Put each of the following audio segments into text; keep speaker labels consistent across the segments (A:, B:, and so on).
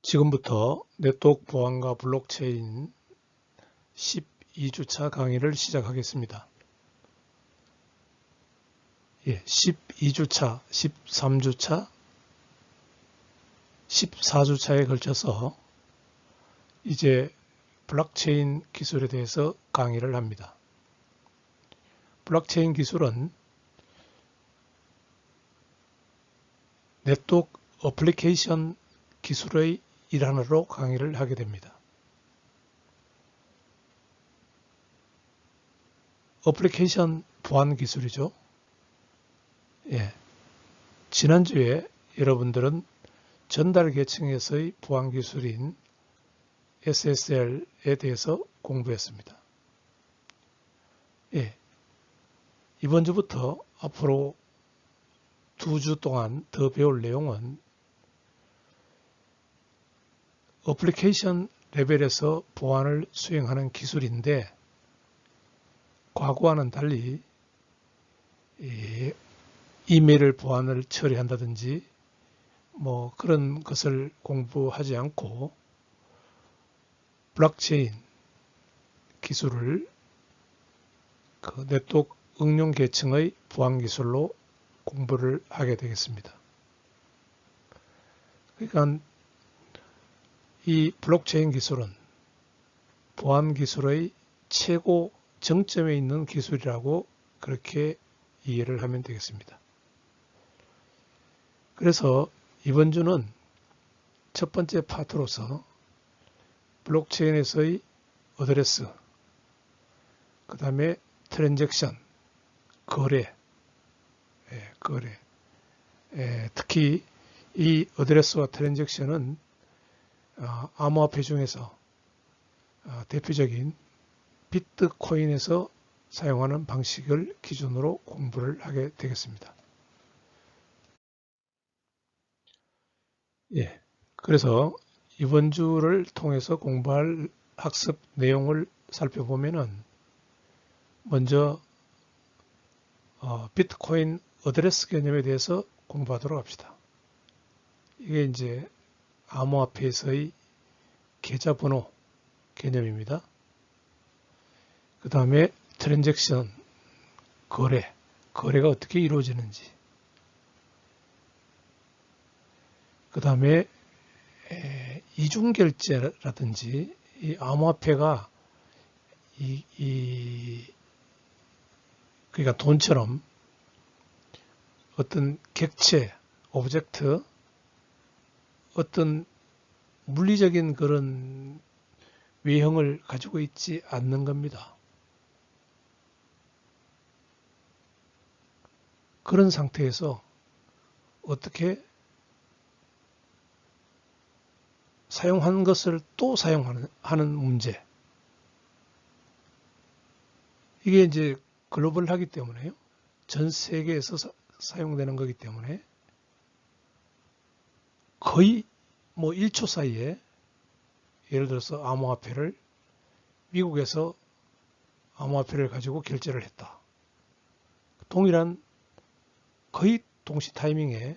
A: 지금부터 네트워크 보안과 블록체인 12주차 강의를 시작하겠습니다. 12주차, 13주차, 14주차에 걸쳐서 이제 블록체인 기술에 대해서 강의를 합니다. 블록체인 기술은 네트워크 어플리케이션 기술의 일환으로 강의를 하게 됩니다. 어플리케이션 보안 기술이죠. 지난주에 여러분들은 전달 계층에서의 보안 기술인 SSL에 대해서 공부했습니다. 이번 주부터 앞으로 2주 동안 더 배울 내용은 어플리케이션 레벨에서 보안을 수행하는 기술인데 과거와는 달리 이메일 보안을 처리한다든지 뭐 그런 것을 공부하지 않고 블록체인 기술을 그 네트워크 응용 계층의 보안 기술로 공부를 하게 되겠습니다. 그러니까 이 블록체인 기술은 보안 기술의 최고 정점에 있는 기술이라고 그렇게 이해를 하면 되겠습니다. 그래서 이번 주는 첫 번째 파트로서 블록체인에서의 어드레스, 그 다음에 트랜잭션, 거래, 특히 이 어드레스와 트랜잭션은 암호화폐 중에서 대표적인 비트코인에서 사용하는 방식을 기준으로 공부를 하게 되겠습니다. 그래서 이번 주를 통해서 공부할 학습 내용을 살펴보면은 먼저 비트코인 어드레스 개념에 대해서 공부하도록 합시다. 이게 이제 암호화폐에서의 계좌번호 개념입니다. 그 다음에 트랜잭션, 거래가 어떻게 이루어지는지, 그 다음에 이중결제라든지 이 암호화폐가 그러니까 돈처럼 어떤 객체, 오브젝트, 어떤 물리적인 그런 외형을 가지고 있지 않는 겁니다. 그런 상태에서 어떻게 사용한 것을 또 사용하는 문제. 이게 이제 글로벌하기 때문에요. 전 세계에서 사용되는 거기 때문에 거의 뭐 1초 사이에 예를 들어서 암호화폐를 미국에서 암호화폐를 가지고 결제를 했다. 동일한 거의 동시 타이밍에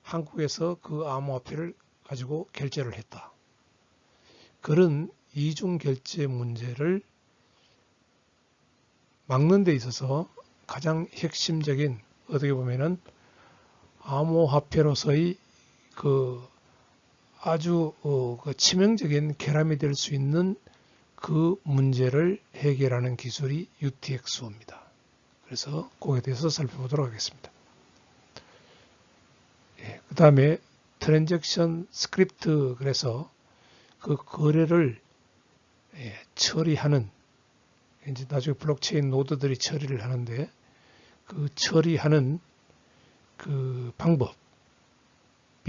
A: 한국에서 그 암호화폐를 가지고 결제를 했다. 그런 이중 결제 문제를 막는 데 있어서 가장 핵심적인 어떻게 보면은 암호화폐로서의 그 아주 그 치명적인 결함이 될 수 있는 그 문제를 해결하는 기술이 UTXO입니다. 그래서 그거에 대해서 살펴보도록 하겠습니다. 그 다음에 트랜잭션 스크립트, 그래서 그 거래를 처리하는, 이제 나중에 블록체인 노드들이 처리를 하는데 그 처리하는 그 방법이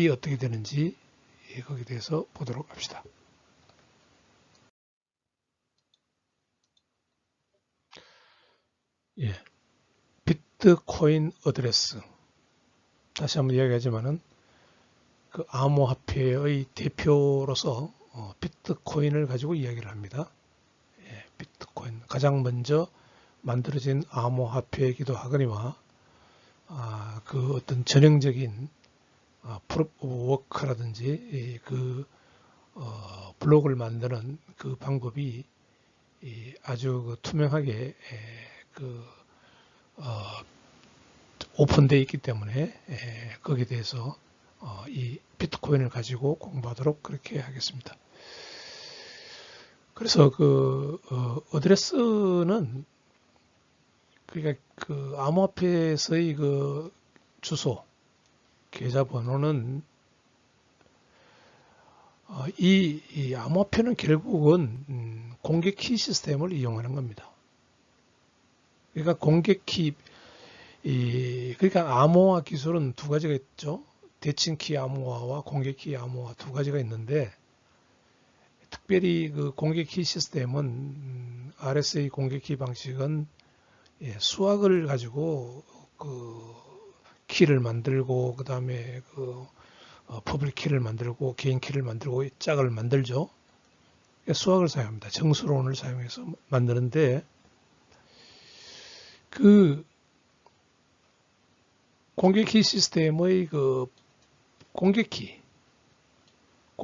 A: 어떻게 되는지 거기에 대해서 보도록 합시다. 비트코인 어드레스. 다시 한번 이야기하지만은 그 암호화폐의 대표로서 비트코인을 가지고 이야기를 합니다. 비트코인, 가장 먼저 만들어진 암호화폐이기도 하거니와 그 어떤 전형적인 프루프 오브 워크라든지 그 블록을 만드는 그 방법이 아주 투명하게 오픈되어 있기 때문에 거기에 대해서 이 비트코인을 가지고 공부하도록 그렇게 하겠습니다. 그래서 어드레스는 그러니까 암호화폐에서의 주소, 계좌번호는 이 암호화폐는 결국은 공개 키 시스템을 이용하는 겁니다. 그러니까 공개 키, 그러니까 암호화 기술은 두 가지가 있죠. 대칭 키 암호화와 공개 키 암호화 두 가지가 있는데, 특별히 공개 키 시스템은 RSA 공개 키 방식은 수학을 가지고 키를 만들고 그 다음에 퍼블릭 키를 만들고 개인 키를 만들고 짝을 만들죠. 수학을 사용합니다. 정수론을 사용해서 만드는데 공개키 시스템의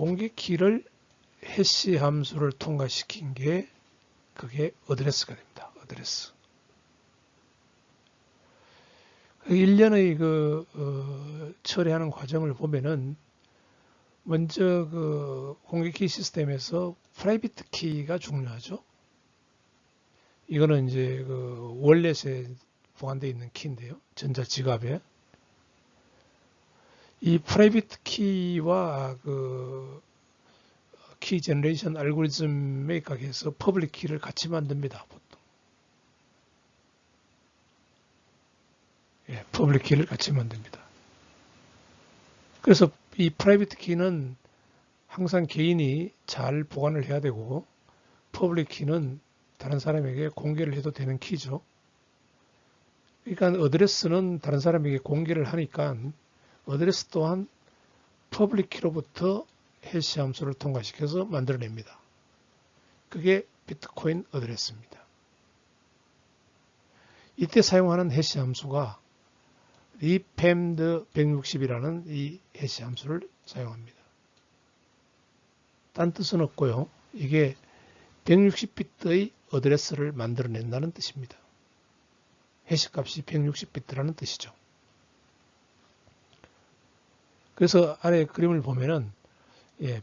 A: 공개키를 해시 함수를 통과시킨 게 그게 어드레스가 됩니다. 어드레스. 일련의 처리하는 과정을 보면은 먼저 공개키 시스템에서 프라이빗 키가 중요하죠. 이거는 이제 월렛에 보관되어 있는 키인데요. 전자지갑에. 이 프라이빗 키와 키 제너레이션 알고리즘에 각해서 퍼블릭 키를 같이 만듭니다. 보통. 퍼블릭 키를 같이 만듭니다. 그래서 이 프라이빗 키는 항상 개인이 잘 보관을 해야 되고 퍼블릭 키는 다른 사람에게 공개를 해도 되는 키죠. 그러니까 어드레스는 다른 사람에게 공개를 하니까 어드레스 또한 퍼블릭 키로부터 해시 함수를 통과시켜서 만들어냅니다. 그게 비트코인 어드레스입니다. 이때 사용하는 해시 함수가 리팸드 160이라는 이 해시 함수를 사용합니다. 딴 뜻은 없고요. 이게 160비트의 어드레스를 만들어낸다는 뜻입니다. 해시값이 160비트라는 뜻이죠. 그래서 아래 그림을 보면은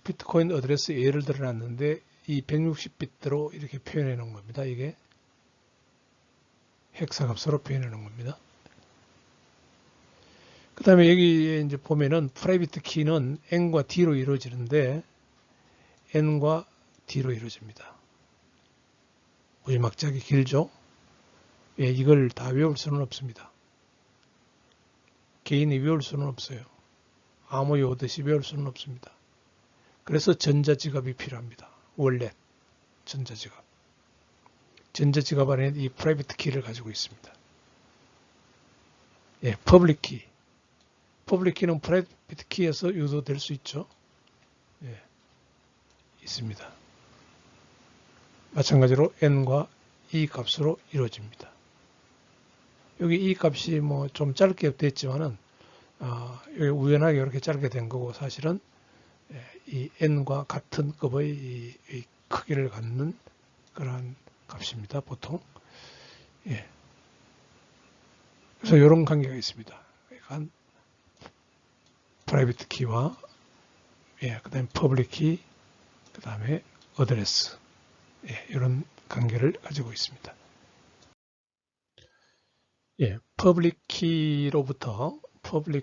A: 비트코인 어드레스 예를 들어놨는데 이 160비트로 이렇게 표현해 놓은 겁니다. 이게 헥사값으로 표현해 놓은 겁니다. 그 다음에 여기 이제 보면은 프라이빗 키는 N과 D로 이루어지는데 N과 D로 이루어집니다. 무지막지하게 길죠? 이걸 다 외울 수는 없습니다. 개인이 외울 수는 없어요. 아무 외우듯이 외울 수는 없습니다. 그래서 전자지갑이 필요합니다. 월렛, 전자지갑. 전자지갑 안에 이 프라이빗 키를 가지고 있습니다. 퍼블릭 키. 퍼블릭 키는 프라이빗 키에서 유도될 수 있죠. 있습니다. 마찬가지로 N과 E 값으로 이루어집니다. 여기 E 값이 뭐 좀 짧게 됐지만은 여기 우연하게 이렇게 짧게 된 거고 사실은 이 N과 같은 급의 이 크기를 갖는 그러한 값입니다. 보통. 그래서 이런 관계가 있습니다. 그러니까 프라이빗 키와 그 다음에 퍼블릭 키, 그 다음에 어드레스 이런 관계를 가지고 있습니다. 퍼블릭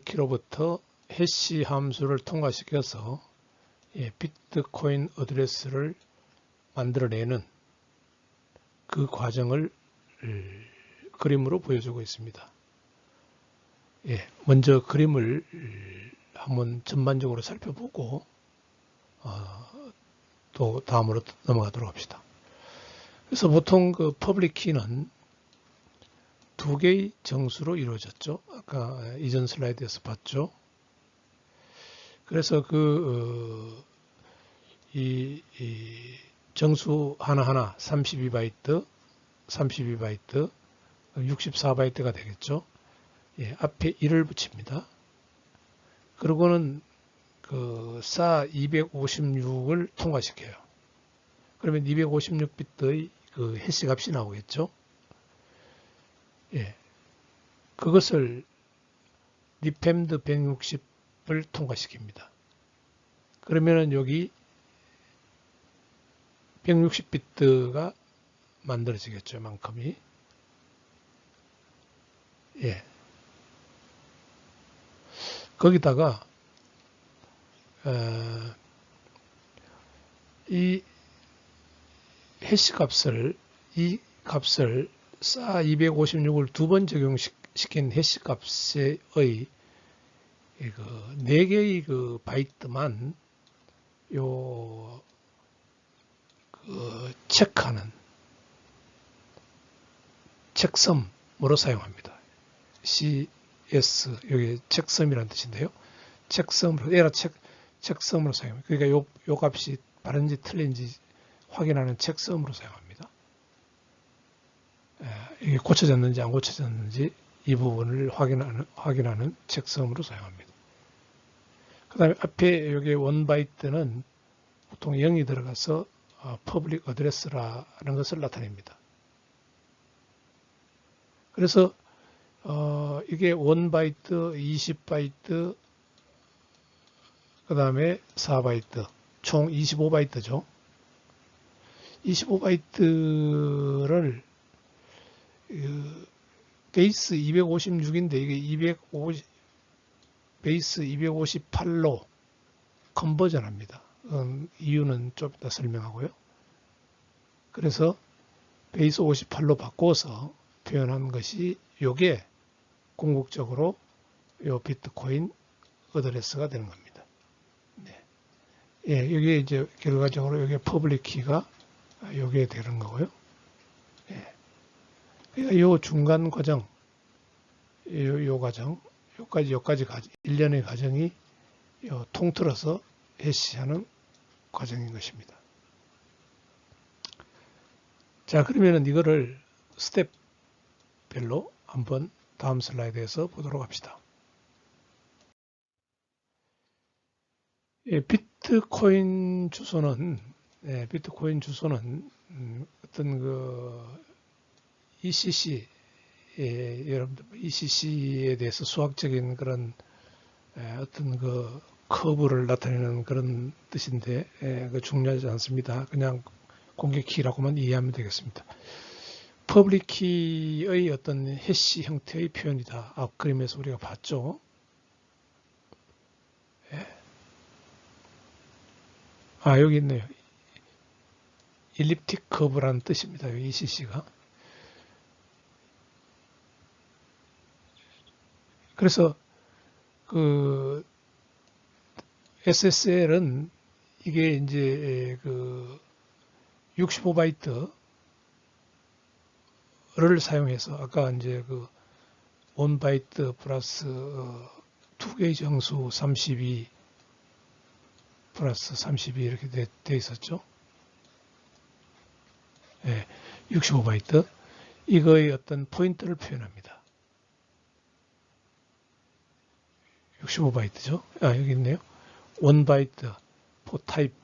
A: 키로부터 해시 함수를 통과시켜서 비트코인 어드레스를 만들어내는 그 과정을 그림으로 보여주고 있습니다. 먼저 그림을 한번 전반적으로 살펴보고 또 다음으로 넘어가도록 합시다. 그래서 보통 그 퍼블릭 키는 두 개의 정수로 이루어졌죠. 아까 이전 슬라이드에서 봤죠. 그래서 이 정수 하나하나 32바이트, 64바이트가 되겠죠. 앞에 1을 붙입니다. 그러고는 그 SA256을 통과시켜요. 그러면 256비트의 그 해시 값이 나오겠죠. 예. 그것을 리팸드 160을 통과시킵니다. 그러면은 여기 160비트가 만들어지겠죠, 만큼이. 예. 거기다가 이 해시 값을 이 값을 SA256을 두 번 적용시킨 해시 값의 그 4개의 그 바이트만 요 그 체크하는 체크섬으로 사용합니다. CS 여기 체크섬이라는 뜻인데요. 체크섬으로 에러 체크섬으로 사용합니다. 그러니까 요 값이 바른지 틀린지 확인하는 체크섬으로 사용합니다. 이게 고쳐졌는지 안 고쳐졌는지 이 부분을 확인하는 체크섬으로 사용합니다. 그 다음에 앞에 여기 1바이트는 보통 0이 들어가서 퍼블릭 어드레스라는 것을 나타냅니다. 그래서 이게 1바이트, 20바이트, 그 다음에 4바이트, 총 25바이트죠. 25바이트를 베이스 256인데 이게 베이스 258로 컨버전합니다. 이유는 좀 이따 설명하고요. 그래서 베이스 58로 바꿔서 표현한 것이 요게 궁극적으로 요 비트코인 어드레스가 되는 겁니다. 네. 예, 여기에 이제 결과적으로 여기에 퍼블릭 키가 요게 되는 거고요. 예. 그러니까 요 중간 과정, 요 과정, 요까지 일련의 과정이 요 통틀어서 해시하는 과정인 것입니다. 자, 그러면은 이거를 스텝별로 한번 다음 슬라이드에서 보도록 합시다. 예, 비트코인 주소는 어떤 그 ECC, 여러분들 ECC에 대해서 수학적인 그런 어떤 그 커브를 나타내는 그런 뜻인데 그 중요하지 않습니다. 그냥 공개 키라고만 이해하면 되겠습니다. 퍼블릭 키의 어떤 해시 형태의 표현이다. 앞 그림에서 우리가 봤죠. 예. 여기 있네요. 일립틱 커브라는 뜻입니다. ECC가. 그래서 그 SSL은 이게 이제 그 65바이트를 사용해서 아까 이제 그 1바이트 플러스 2개의 정수 32 플러스 32 이렇게 돼 있었죠. 예, 65바이트 이거의 어떤 포인트를 표현합니다. 65바이트죠. 여기 있네요. 1바이트 for type,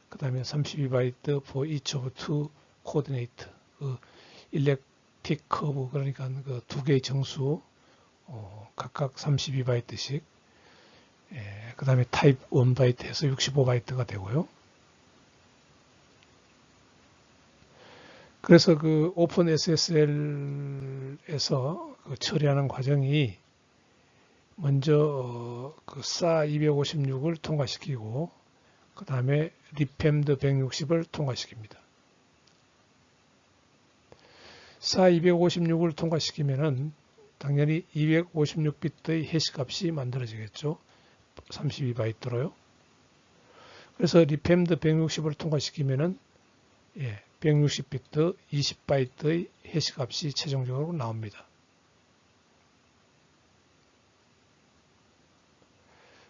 A: 그 다음에 32바이트 for each of two coordinate, 그 일렉틱 커브, 그러니까 그 두 개의 정수, 각각 32바이트씩, 그 다음에 타입 1바이트에서 65바이트가 되고요. 그래서 그 오픈 SSL에서 그 처리하는 과정이 먼저 그 SA256을 통과시키고 그 다음에 리팸드 160을 통과시킵니다. SA256을 통과시키면은 당연히 256비트의 해시 값이 만들어지겠죠. 32바이트로요. 그래서 리팸드 160을 통과시키면은 160비트 20바이트의 해시 값이 최종적으로 나옵니다.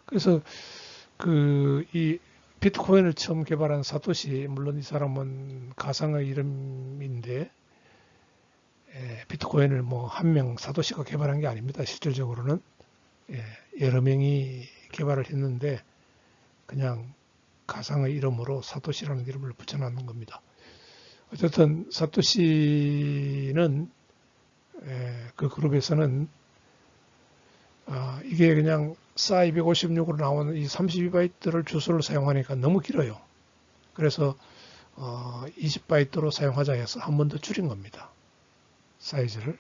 A: 그래서 이 비트코인을 처음 개발한 사토시, 물론 이 사람은 가상의 이름인데 비트코인을 뭐 한 명 사토시가 개발한 게 아닙니다. 실질적으로는 여러 명이 개발을 했는데 그냥 가상의 이름으로 사토시라는 이름을 붙여놨는 겁니다. 어쨌든 사토시는 그 그룹에서는 이게 그냥 SA256으로 나오는 이 32바이트를 주소를 사용하니까 너무 길어요. 그래서 20바이트로 사용하자 해서 한 번 더 줄인 겁니다. 사이즈를.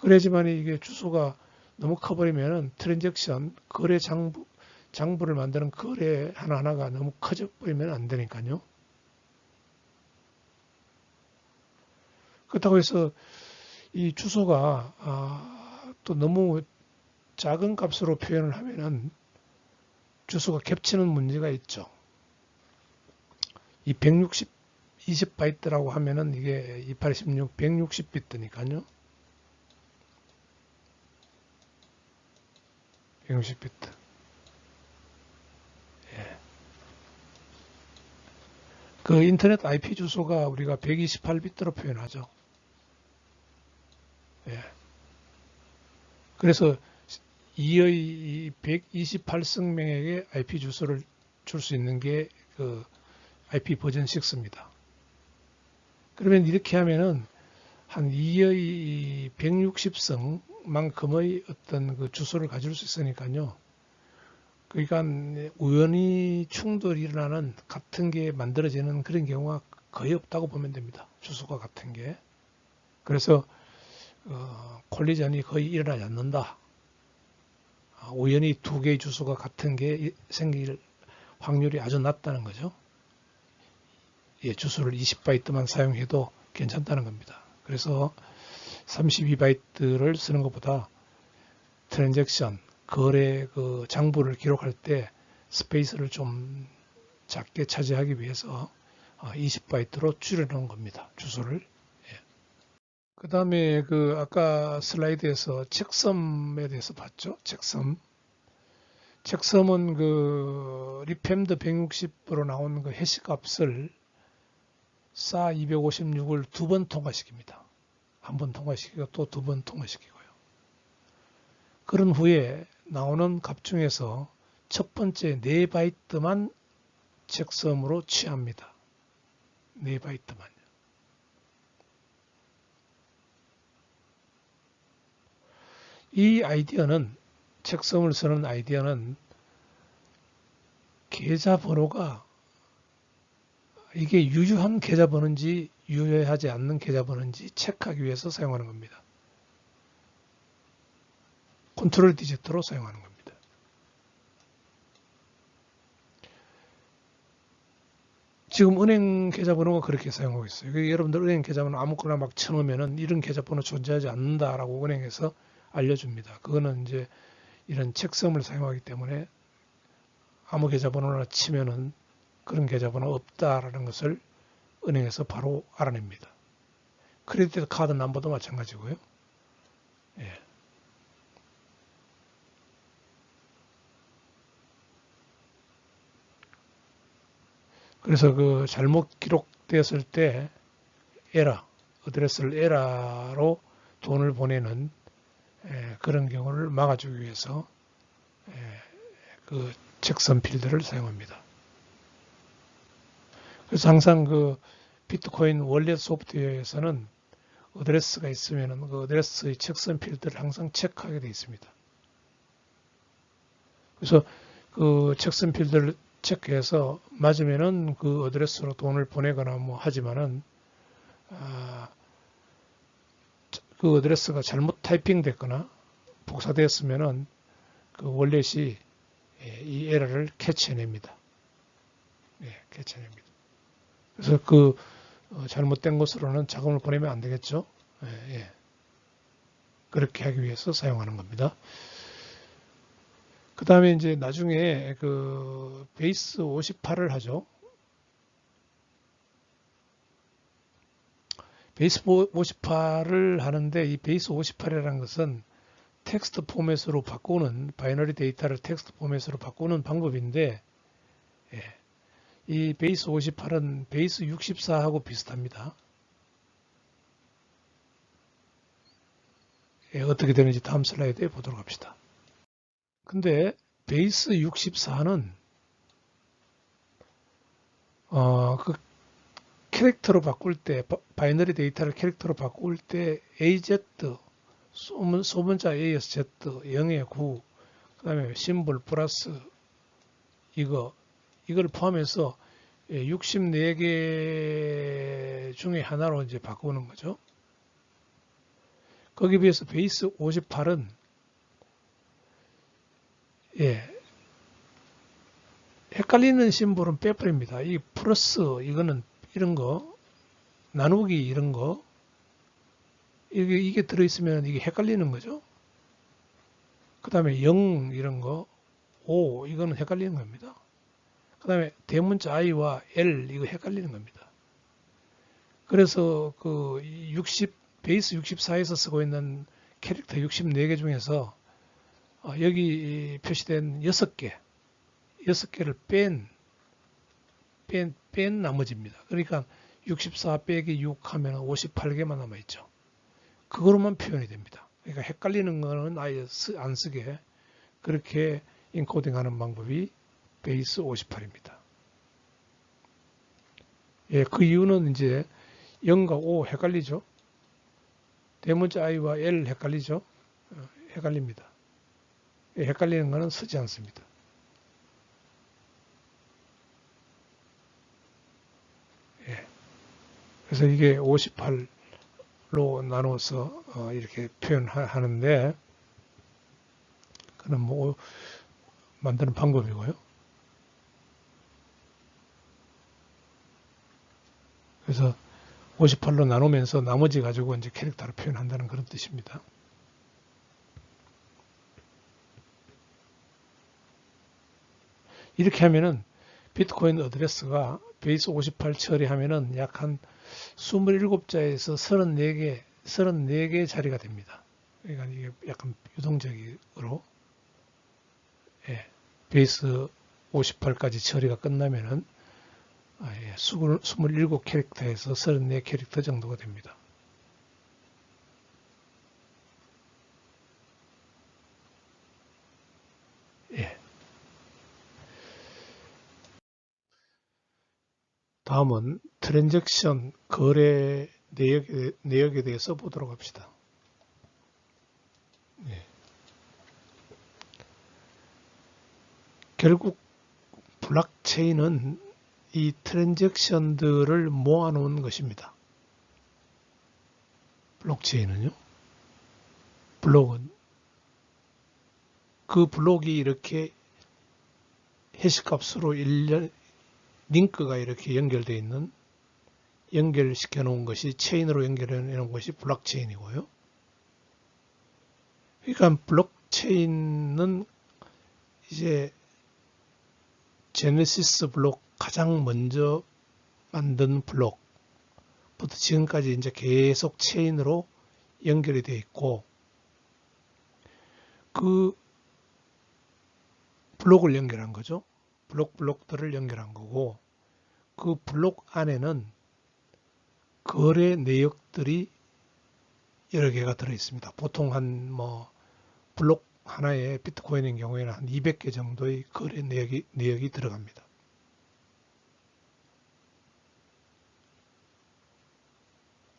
A: 그래야지만 이게 주소가 너무 커버리면 트랜잭션, 거래 장부를 만드는 거래 하나하나가 너무 커져 버리면 안 되니까요. 그렇다고 해서 이 주소가 또 너무 작은 값으로 표현을 하면은 주소가 겹치는 문제가 있죠. 이 20바이트라고 하면은 이게 2816, 160비트니까요. 160비트. 예. 그 인터넷 IP 주소가 우리가 128비트로 표현하죠. 예. 그래서 2의 128성명에게 IP 주소를 줄 수 있는 게 그 IP 버전 6입니다. 그러면 이렇게 하면은 한 2의 160성만큼의 어떤 그 주소를 가질 수 있으니까요. 그러니까 우연히 충돌이 일어나는 같은 게 만들어지는 그런 경우가 거의 없다고 보면 됩니다. 주소가 같은 게. 그래서 콜리전이 거의 일어나지 않는다. 우연히 두 개의 주소가 같은 게 생길 확률이 아주 낮다는 거죠. 예, 주소를 20바이트만 사용해도 괜찮다는 겁니다. 그래서 32바이트를 쓰는 것보다 트랜잭션, 거래 그 장부를 기록할 때 스페이스를 좀 작게 차지하기 위해서 20바이트로 줄여놓은 겁니다. 주소를. 예. 그 다음에 그 아까 슬라이드에서 책섬에 대해서 봤죠. 책섬. 책섬은 그 리팸드 160으로 나온 그 해시 값을 SA256을 두 번 통과시킵니다. 한 번 통과시키고 또 두 번 통과시키고요. 그런 후에 나오는 값 중에서 첫 번째 4바이트만 책섬으로 취합니다. 4바이트만요. 이 아이디어는, 책섬을 쓰는 아이디어는 계좌번호가 이게 유효한 계좌번호인지 유효하지 않는 계좌번호인지 체크하기 위해서 사용하는 겁니다. 컨트롤 디지트로 사용하는 겁니다. 지금 은행 계좌번호가 그렇게 사용하고 있어요. 여러분들 은행 계좌번호 아무거나 막 쳐놓으면은 이런 계좌번호 존재하지 않는다라고 은행에서 알려줍니다. 그거는 이제 이런 책섬을 사용하기 때문에 아무 계좌번호나 치면은 그런 계좌번호 없다라는 것을 은행에서 바로 알아냅니다. 크레디트 카드 넘버도 마찬가지고요. 예. 그래서 그 잘못 기록되었을 때 어드레스를 에러로 돈을 보내는 그런 경우를 막아주기 위해서 그 책섬 필드를 사용합니다. 그래서 항상 그 비트코인 월렛 소프트웨어에서는 어드레스가 있으면 그 어드레스의 책섬 필드를 항상 체크하게 되어 있습니다. 그래서 그 책섬 필드를 체크해서 맞으면은 그 어드레스로 돈을 보내거나 뭐 하지만은 그 어드레스가 잘못 타이핑 됐거나 복사되었으면은 그 월렛이 이 에러를 캐치해냅니다. 예, 캐치해냅니다. 그래서 그 잘못된 것으로는 자금을 보내면 안 되겠죠. 예. 그렇게 하기 위해서 사용하는 겁니다. 그 다음에 이제 나중에 그 베이스 58을 하죠. 베이스 58을 하는데 이 베이스 58이라는 것은 텍스트 포맷으로 바꾸는, 바이너리 데이터를 텍스트 포맷으로 바꾸는 방법인데, 예. 이 베이스 58은 베이스 64하고 비슷합니다. 예, 어떻게 되는지 다음 슬라이드에 보도록 합시다. 근데 베이스 64는 그 캐릭터로 바꿀 때, 바이너리 데이터를 캐릭터로 바꿀 때 AZ, 소문자 A에서 Z, 0에 9, 그 다음에 심볼 플러스 이걸 포함해서 64개 중에 하나로 이제 바꾸는 거죠. 거기에 비해서 베이스 58은 헷갈리는 심볼은 빼버립니다. 이 플러스 이거는 이런 거 나누기 이런 거 이게 들어있으면 이게 헷갈리는 거죠. 그 다음에 0 이런 거 5 이거는 헷갈리는 겁니다. 그 다음에 대문자 i와 l 이거 헷갈리는 겁니다. 그래서 그 베이스 64에서 쓰고 있는 캐릭터 64개 중에서 여기 표시된 6개를 뺀 나머지입니다. 그러니까 64 빼기 6 하면 58개만 남아있죠. 그거로만 표현이 됩니다. 그러니까 헷갈리는 거는 아예 안 쓰게 그렇게 인코딩 하는 방법이 베이스 58입니다. 그 이유는 이제 0과 5 헷갈리죠. 대문자 i와 l 헷갈리죠. 헷갈립니다. 헷갈리는 거는 쓰지 않습니다. 그래서 이게 58로 나눠서 이렇게 표현하는데 그는 뭐 만드는 방법이고요. 그래서 58로 나누면서 나머지 가지고 이제 캐릭터로 표현한다는 그런 뜻입니다. 이렇게 하면은 비트코인 어드레스가 베이스 58 처리하면은 약 한 27자에서 34개 자리가 됩니다. 그러니까 이게 약간 유동적으로 베이스 58까지 처리가 끝나면은 27 캐릭터에서 34 캐릭터 정도가 됩니다. 다음은 트랜잭션 거래 내역에 대해서 보도록 합시다. 결국 블록체인은 이 트랜잭션들을 모아놓은 것입니다. 블록체인은요. 블록은 그 블록이 이렇게 해시값으로 링크가 이렇게 연결되어 있는 연결시켜 놓은 것이 체인으로 연결해 놓은 것이 블록체인이고요. 그러니까 블록체인은 이제 제네시스 블록 가장 먼저 만든 블록부터 지금까지 이제 계속 체인으로 연결이 되어 있고 그 블록을 연결한 거죠. 블록들을 연결한 거고 그 블록 안에는 거래 내역들이 여러 개가 들어 있습니다. 보통 한 블록 하나에 비트코인인 경우에는 한 200개 정도의 거래 내역이 들어갑니다.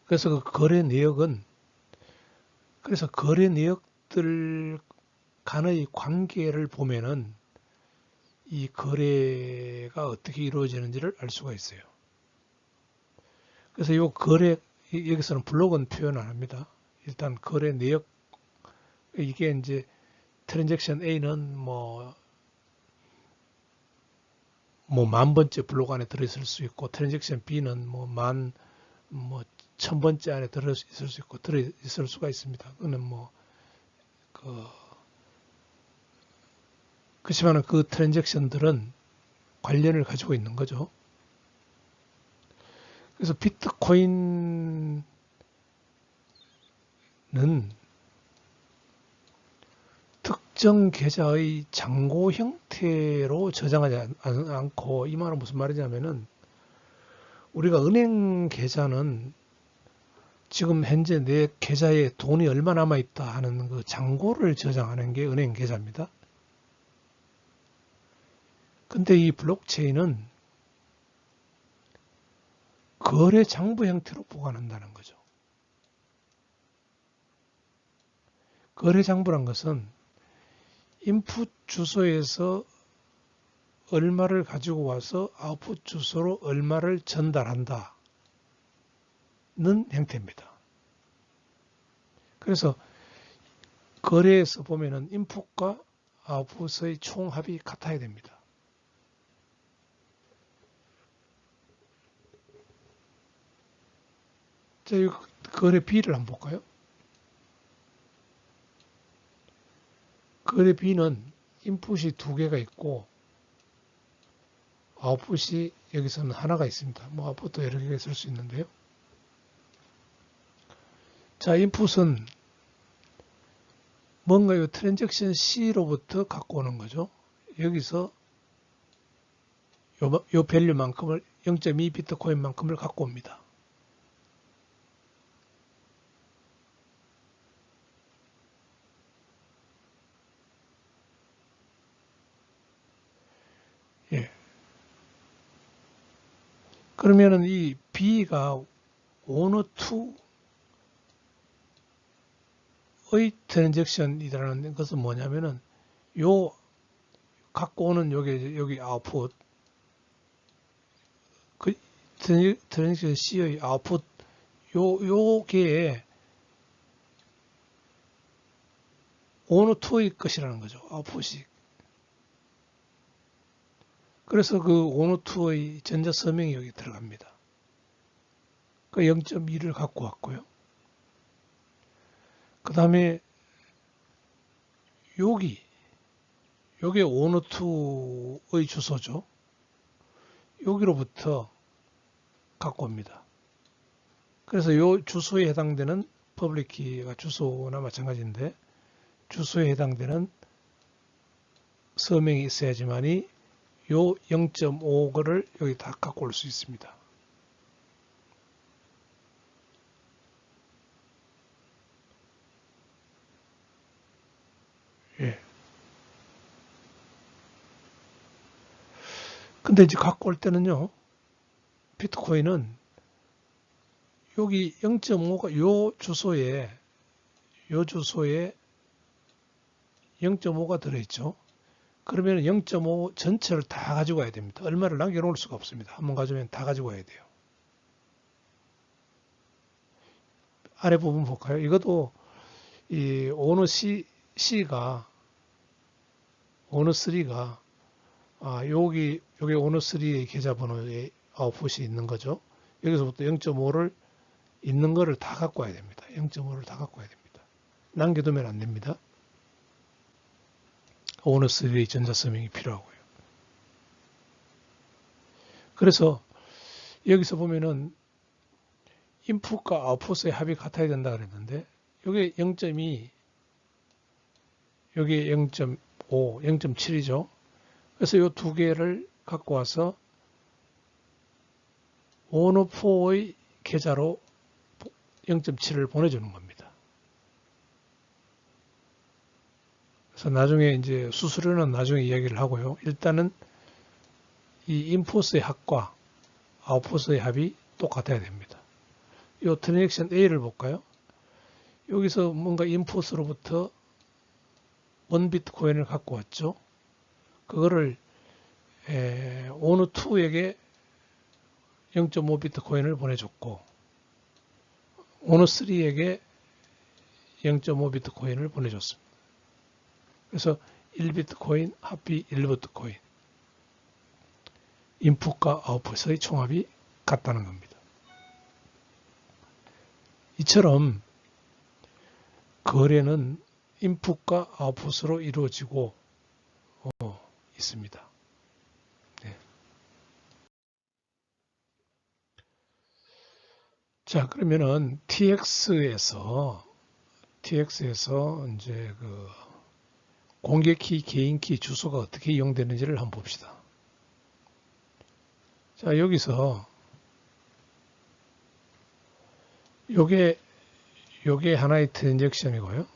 A: 그래서 그 거래 내역들 간의 관계를 보면은 이 거래가 어떻게 이루어지는지를 알 수가 있어요. 그래서 이 여기서는 블록은 표현 안 합니다. 일단 거래 내역, 이게 이제 트랜잭션 A는 만 번째 블록 안에 들어있을 수 있고, 트랜잭션 B는 1000번째 안에 들어있을 수 있고, 들어있을 수가 있습니다. 그거는 그렇지만 그 트랜잭션들은 관련을 가지고 있는 거죠. 그래서 비트코인은 특정 계좌의 잔고 형태로 저장하지 않고, 이 말은 무슨 말이냐면은 우리가 은행 계좌는 지금 현재 내 계좌에 돈이 얼마 남아 있다 하는 그 잔고를 저장하는 게 은행 계좌입니다. 근데 이 블록체인은 거래 장부 형태로 보관한다는 거죠. 거래 장부란 것은 인풋 주소에서 얼마를 가지고 와서 아웃풋 주소로 얼마를 전달한다는 형태입니다. 그래서 거래에서 보면은 인풋과 아웃풋의 총합이 같아야 됩니다. 자, 이 거래 B를 한번 볼까요? 거래 B는 인풋이 두 개가 있고 아웃풋이 여기서는 하나가 있습니다. 뭐 아웃풋도 여러 개가 있을 수 있는데요. 자, 인풋은 뭔가 이 트랜잭션 C로부터 갖고 오는 거죠. 여기서 요 밸류만큼을 0.2 비트코인만큼을 갖고 옵니다. 예. 그러면은 이 B가 오너2의 트랜잭션이라는 것은 뭐냐면은 요 갖고 오는 여기 아웃풋 그 트랜잭션 C의 아웃풋 요게 오너2의 것이라는 거죠. 아웃풋이. 그래서 그 오너2의 전자 서명이 여기 들어갑니다. 그 0.2를 갖고 왔고요. 그 다음에 요게 오너2의 주소죠. 여기로부터 갖고 옵니다. 그래서 요 주소에 해당되는 퍼블릭 키가 주소나 마찬가지인데 주소에 해당되는 서명이 있어야지만이 요 0.5거를 여기 다 갖고 올 수 있습니다. 예. 근데 이제 갖고 올 때는요, 비트코인은 여기 0.5가 요 주소에 0.5가 들어있죠. 그러면 0.5 전체를 다 가지고 와야 됩니다. 얼마를 남겨놓을 수가 없습니다. 한번 가져오면 다 가지고 와야 돼요. 아래 부분 볼까요? 이것도 이 오너 C가 오너 3가 여기 오너 3의 계좌번호에 아웃풋이 있는 거죠. 여기서부터 0.5를 있는 거를 다 갖고 와야 됩니다. 0.5를 다 갖고 와야 됩니다. 남겨두면 안 됩니다. 오너 3의 전자 서명이 필요하고요. 그래서 여기서 보면은 인풋과 아웃풋의 합이 같아야 된다 그랬는데 여기 0.2, 여기 0.5, 0.7이죠. 그래서 이 두 개를 갖고 와서 오너4의 계좌로 0.7을 보내주는 겁니다. 그래서 나중에 이제 수수료는 나중에 이야기를 하고요. 일단은 이 인풋의 합과 아웃풋의 합이 똑같아야 됩니다. 이 트랜잭션 A를 볼까요? 여기서 뭔가 인풋으로부터 1 비트코인을 갖고 왔죠. 그거를 오너2에게 0.5 비트코인을 보내줬고 오너3에게 0.5 비트코인을 보내줬습니다. 그래서 1비트코인 합이 1비트코인 인풋과 아웃풋의 총합이 같다는 겁니다. 이처럼 거래는 인풋과 아웃풋으로 이루어지고 있습니다. 네. 자, 그러면은 TX에서 이제 그 공개키, 개인키 주소가 어떻게 이용되는지를 한번 봅시다. 자, 여기서 요게 하나의 트랜잭션이고요.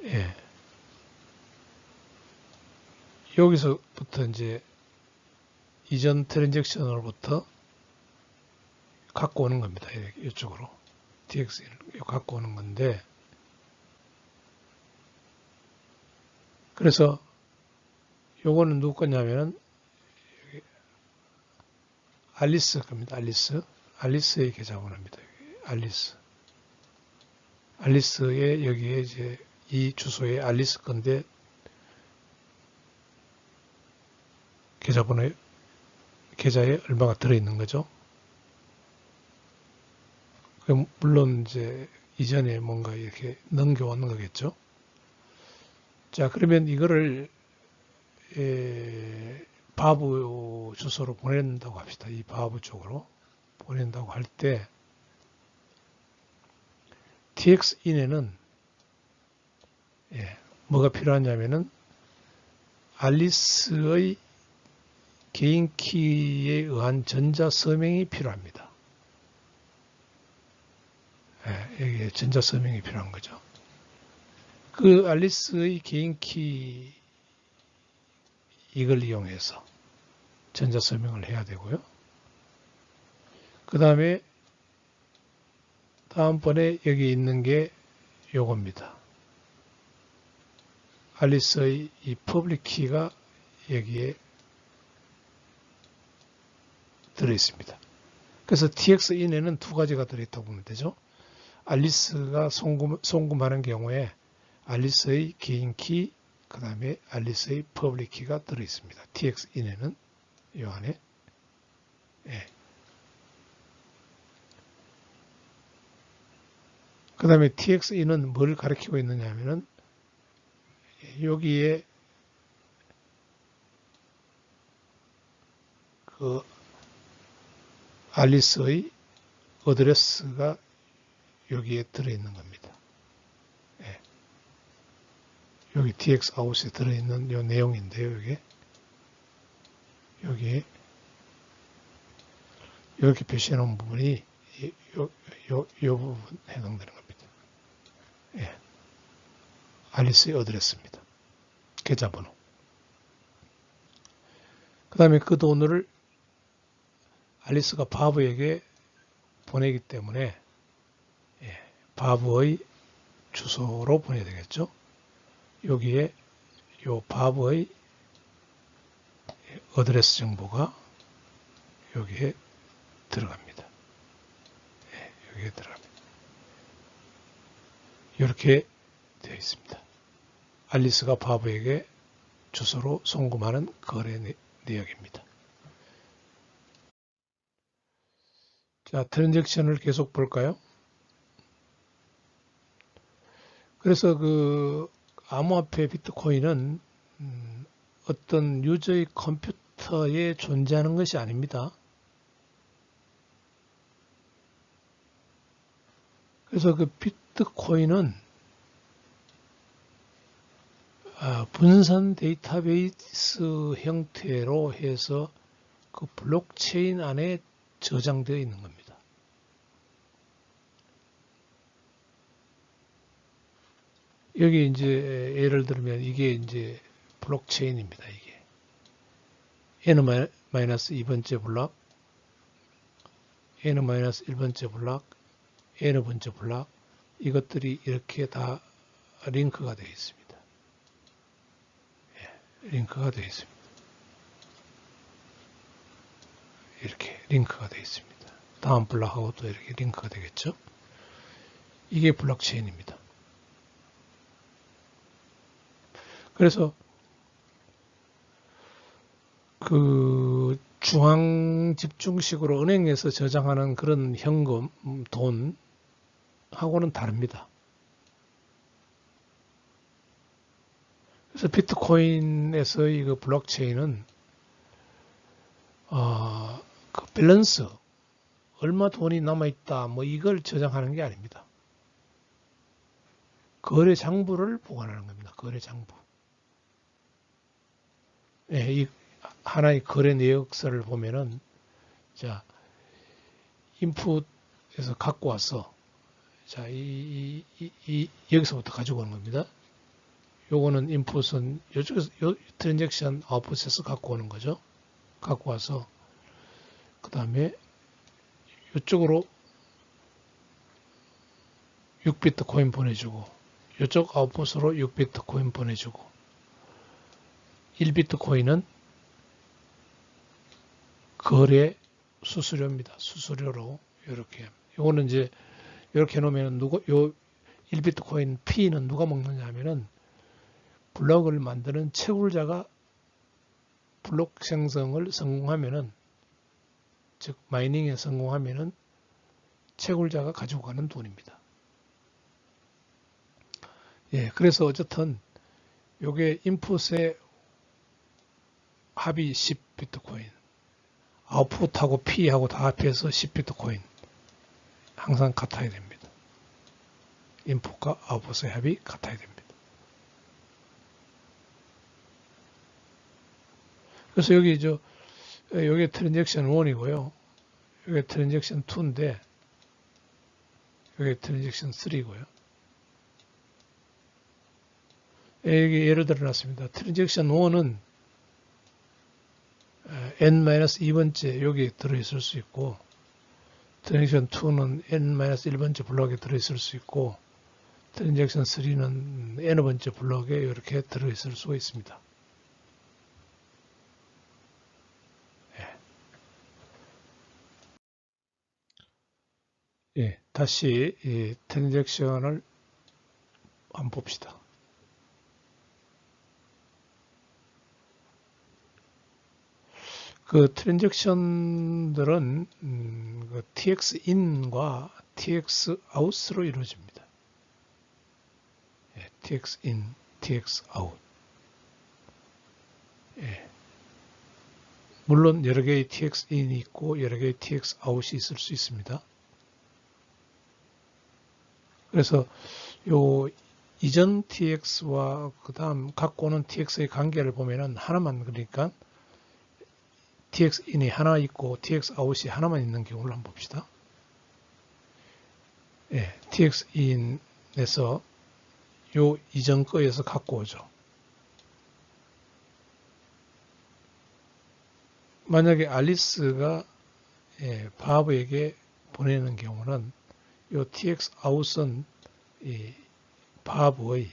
A: 예. 여기서부터 이제 이전 트랜잭션으로부터 갖고 오는 겁니다. 이쪽으로 TX를 갖고 오는 건데, 그래서 요거는 누구 거냐면은 알리스 겁니다. 알리스의 계좌번호입니다. 알리스의 여기에 이제 이 주소에 알리스 건데 계좌에 얼마가 들어있는 거죠. 물론 이제 이전에 뭔가 이렇게 넘겨오는 거겠죠. 자, 그러면 이거를 바브 주소로 보낸다고 합시다. 이 바브 쪽으로 보낸다고 할 때 TX인에는 뭐가 필요하냐면은 알리스의 개인 키에 의한 전자 서명이 필요합니다. 여기에 전자 서명이 필요한 거죠. 그 알리스의 개인 키 이걸 이용해서 전자 서명을 해야 되고요. 그 다음에 다음번에 여기 있는 게 요겁니다. 알리스의 이 퍼블릭 키가 여기에 들어있습니다. 그래서 TX인에는 두 가지가 들어있다고 보면 되죠. 알리스가 송금하는 경우에 알리스의 개인 키, 그 다음에 알리스의 퍼블릭 키가 들어있습니다. TX인에는 이 안에. 그 다음에 TX인은 뭘 가리키고 있느냐 하면은 여기에 그 알리스의 어드레스가 여기에 들어있는 겁니다. 여기 TX 아웃에 들어있는 이 내용인데요. 여기에 이렇게 표시해 놓은 부분이 요 부분 해당되는 겁니다. 알리스의 어드레스입니다. 계좌번호. 그 다음에 그 돈을 알리스가 바브에게 보내기 때문에 바브의 주소로 보내야 되겠죠. 여기에 요 바브의 어드레스 정보가 여기에 들어갑니다. 여기에 들어갑니다. 이렇게 되어 있습니다. 알리스가 바브에게 주소로 송금하는 거래 내역입니다. 자, 트랜잭션을 계속 볼까요? 그래서 그 암호화폐 비트코인은 어떤 유저의 컴퓨터에 존재하는 것이 아닙니다. 그래서 그 비트코인은 분산 데이터베이스 형태로 해서 그 블록체인 안에 저장되어 있는 겁니다. 여기 이제 예를 들면 이게 이제 블록체인입니다. 이게 n-2번째 블록, n-1번째 블록, n번째 블록 이것들이 이렇게 다 링크가 되어 있습니다. 링크가 되어 있습니다. 이렇게 링크가 되어 있습니다. 다음 블록하고 또 이렇게 링크가 되겠죠. 이게 블록체인입니다. 그래서 그 중앙 집중식으로 은행에서 저장하는 그런 현금, 돈하고는 다릅니다. 그래서 비트코인에서의 그 블록체인은 그 밸런스, 얼마 돈이 남아있다, 뭐 이걸 저장하는 게 아닙니다. 거래 장부를 보관하는 겁니다. 거래 장부. 이 하나의 거래 내역서를 보면은, 자, 인풋에서 갖고 와서, 자, 여기서부터 가지고 오는 겁니다. 요거는 인풋은 이쪽에서 요 트랜잭션 아웃풋에서 갖고 오는 거죠. 갖고 와서 그 다음에 이쪽으로 6비트 코인 보내주고 이쪽 아웃풋으로 6비트 코인 보내주고 1비트 코인은 거래 수수료입니다. 수수료로 이렇게. 요거는 이제 이렇게 해놓으면 요 1비트 코인 P는 누가 먹느냐 하면은 블록을 만드는 채굴자가 블록 생성을 성공하면은, 즉 마이닝에 성공하면은 채굴자가 가지고 가는 돈입니다. 예, 그래서 어쨌든 요게 인풋의 합이 10비트코인, 아웃풋하고 P하고 다 합해서 10비트코인 항상 같아야 됩니다. 인풋과 아웃풋의 합이 같아야 됩니다. 그래서 여기 요게 트랜잭션 1이고요. 요게 트랜잭션 2인데 요게 트랜잭션 3고요. 여기 예를 들어 놨습니다. 트랜잭션 1은 n-2번째 여기 들어있을 수 있고, 트랜잭션 2는 n-1번째 블록에 들어있을 수 있고, 트랜잭션 3는 n번째 블록에 이렇게 들어있을 수가 있습니다. 예, 다시 이 트랜잭션을 한번 봅시다. 그 트랜잭션들은 그 txin과 txout으로 이루어집니다. 예, txin, txout. 예. 물론 여러 개의 txin이 있고 여러 개의 txout이 있을 수 있습니다. 그래서 요 이전 tx와 그 다음 갖고 오는 tx의 관계를 보면은 하나만, 그러니까 txin이 하나 있고 txout이 하나만 있는 경우를 한번 봅시다. 예, txin에서 요 이전 거에서 갖고 오죠. 만약에 알리스가 바브에게 보내는 경우는 요 txout은 이 바브의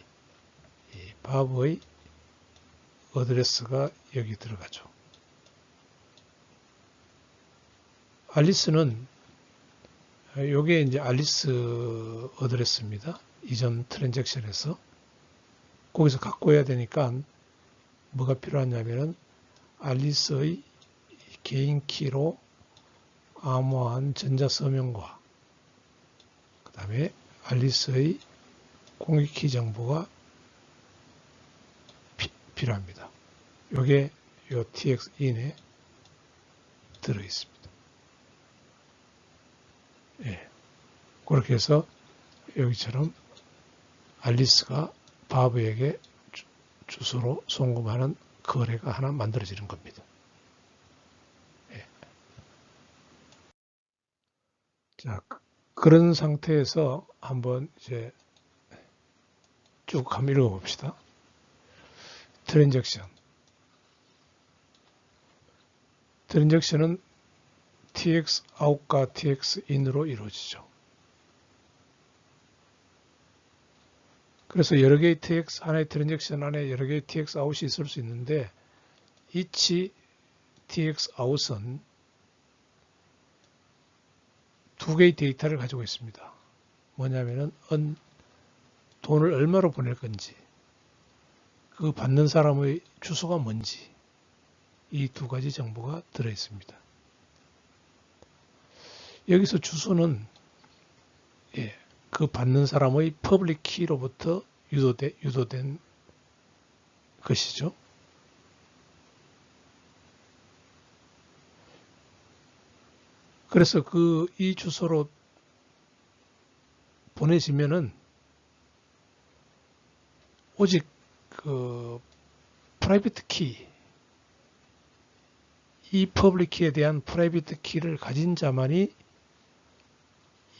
A: 어드레스가 여기 들어가죠. 알리스는 요게 이제 알리스 어드레스입니다. 이전 트랜잭션에서 거기서 갖고 와야 되니까 뭐가 필요하냐면은 알리스의 개인 키로 암호화한 전자 서명과 그 다음에 알리스의 공유키 정보가 필요합니다. 요게 요 txin에 들어 있습니다. 예. 그렇게 해서 여기처럼 알리스가 바브에게 주소로 송금하는 거래가 하나 만들어지는 겁니다. 예. 자, 그런 상태에서 한번 이제 쭉 한번 읽어봅시다. 트랜잭션은 txout과 txin으로 이루어지죠. 그래서 여러 개의 하나의 트랜잭션 안에 여러 개의 txout이 있을 수 있는데, each txout은 두 개의 데이터를 가지고 있습니다. 뭐냐면은 돈을 얼마로 보낼 건지, 그 받는 사람의 주소가 뭔지, 이 두 가지 정보가 들어 있습니다. 여기서 주소는 그 받는 사람의 퍼블릭 키로부터 유도된 것이죠. 그래서 이 주소로 보내시면은 오직 그 프라이빗 키, 이 퍼블릭 키에 대한 프라이빗 키를 가진 자만이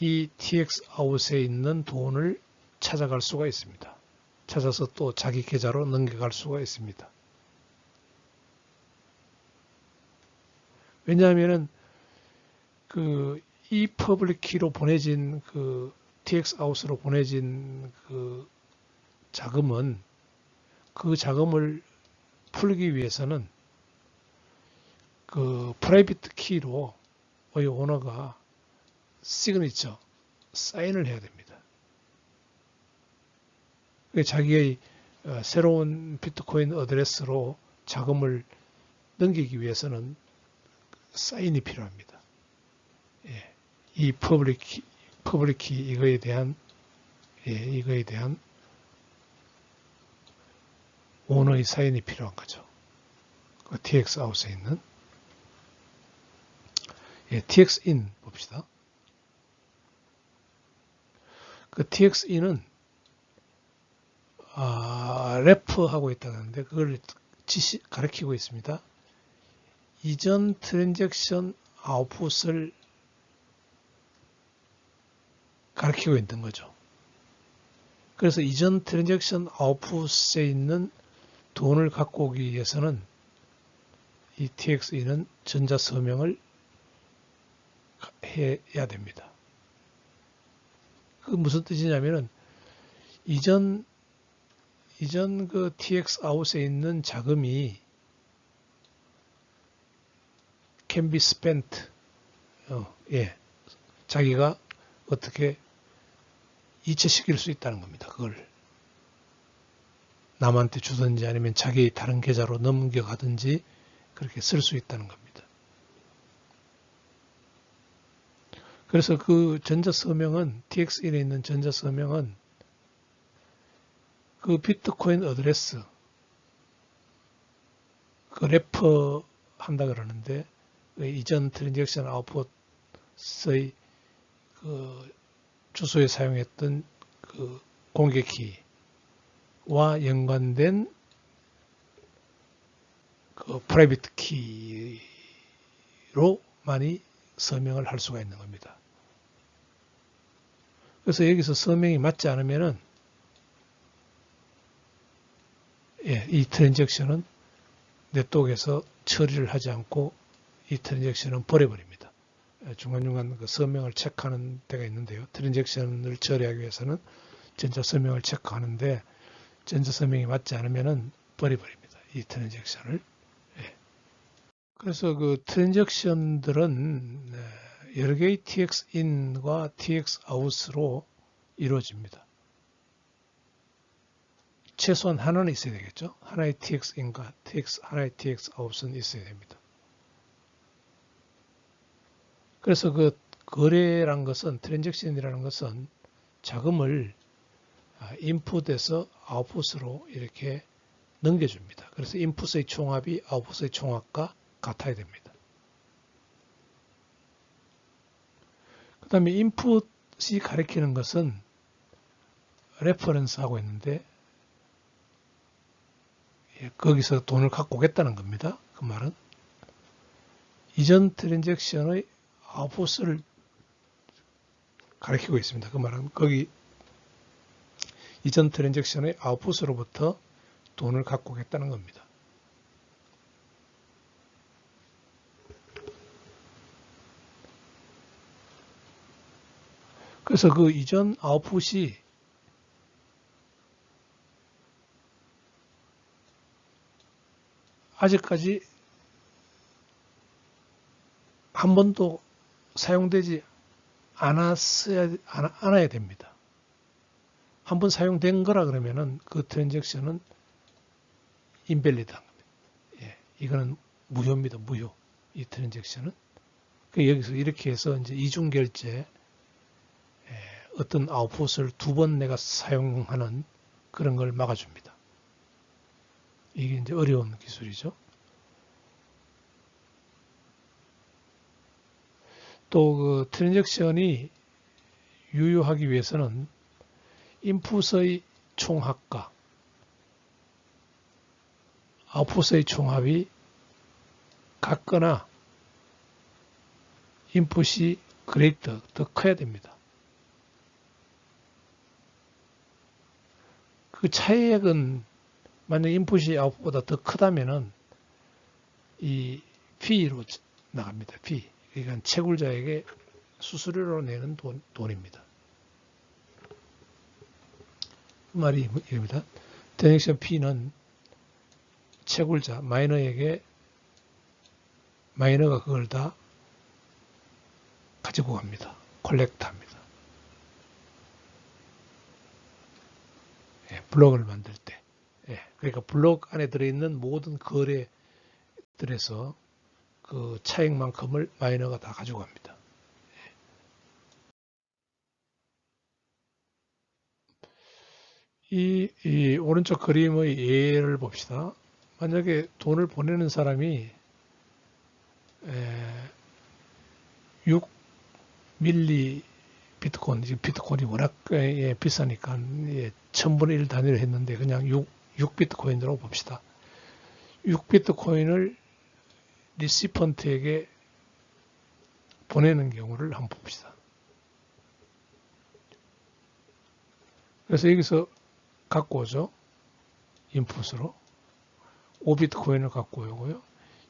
A: 이 txout에 있는 돈을 찾아갈 수가 있습니다. 찾아서 또 자기 계좌로 넘겨갈 수가 있습니다. 왜냐하면은 이 퍼블릭 키로 보내진 TX 아웃으로 보내진 자금은 그 자금을 풀기 위해서는 프라이빗 키로 이 오너가 시그니처 사인을 해야 됩니다. 자기의 새로운 비트코인 어드레스로 자금을 넘기기 위해서는 사인이 필요합니다. 예, 이 퍼블릭 키 이거에 대한 오너의 사인이 필요한 거죠. TX 아웃에 있는 TX in 봅시다. TX in은 래퍼하고 있다는데 그걸 가리키고 있습니다. 이전 트랜잭션 아웃풋을 가리키고 있는 거죠. 그래서 이전 트랜잭션 아웃풋에 있는 돈을 갖고 오기 위해서는 이 TX2는 전자서명을 해야 됩니다. 그 무슨 뜻이냐면은 이전 TX 아웃에 있는 자금이 can be spent 자기가 어떻게 이체시킬 수 있다는 겁니다. 그걸 남한테 주든지 아니면 자기 다른 계좌로 넘겨가든지 그렇게 쓸 수 있다는 겁니다. 그래서 그 전자서명은 TX1에 있는 전자서명은 그 비트코인 어드레스 래퍼 한다 그러는데 이전 트랜잭션 아웃풋의 주소에 사용했던 공개키와 연관된 프라이빗 키로만이 서명을 할 수가 있는 겁니다. 그래서 여기서 서명이 맞지 않으면은 이 트랜잭션은 네트워크에서 처리를 하지 않고 이 트랜잭션은 버려버립니다. 중간중간 서명을 체크하는 데가 있는데요. 트랜잭션을 처리하기 위해서는 전자서명을 체크하는데 전자서명이 맞지 않으면은 버려버립니다. 이 트랜잭션을. 그래서 그 트랜잭션들은 여러 개의 TX in과 TX out으로 이루어집니다. 최소한 하나는 있어야 되겠죠. 하나의 TX in과 하나의 TX out은 있어야 됩니다. 그래서 거래란 것은 트랜잭션이라는 것은 자금을 인풋에서 아웃풋으로 이렇게 넘겨줍니다. 그래서 인풋의 총합이 아웃풋의 총합과 같아야 됩니다. 그 다음에 인풋이 가리키는 것은 레퍼런스 하고 있는데 거기서 돈을 갖고 오겠다는 겁니다. 그 말은 이전 트랜잭션의 아웃풋을 가리키고 있습니다. 그 말은 거기 이전 트랜잭션의 아웃풋으로부터 돈을 갖고 오겠다는 겁니다. 그래서 그 이전 아웃풋이 아직까지 한 번도 사용되지 않아야 됩니다. 한 번 사용된 거라 그러면은 그 트랜잭션은 인밸리드한 겁니다. 이거는 무효입니다. 무효. 이 트랜잭션은. 여기서 이렇게 해서 이제 이중결제 어떤 아웃풋을 두 번 내가 사용하는 그런 걸 막아줍니다. 이게 이제 어려운 기술이죠. 또 그 트랜잭션이 유효하기 위해서는 인풋의 총합과 아웃풋의 총합이 같거나 인풋이 더 커야 됩니다. 그 차액은 만약 인풋이 아웃풋보다 더 크다면은 이 fee로 나갑니다. fee. 그러니까 채굴자에게 수수료로 내는 돈입니다. 그 말이 이겁니다. 트랜잭션 fee는 채굴자, 마이너에게 마이너가 그걸 다 가지고 갑니다. 콜렉트합니다. 예, 블록을 만들 때. 예, 그러니까 블록 안에 들어있는 모든 거래들에서 그 차액만큼을 마이너가 다 가지고 갑니다. 이 오른쪽 그림의 예를 봅시다. 만약에 돈을 보내는 사람이 6밀리 비트코인, 지금 비트코인이 워낙 비싸니까 1000분의 1 단위로 했는데 그냥 6비트코인으로 봅시다. 6비트코인을 리시펀트에게 보내는 경우를 한번 봅시다. 그래서 여기서 갖고 오죠. 인풋으로. 5비트코인을 갖고 오고요.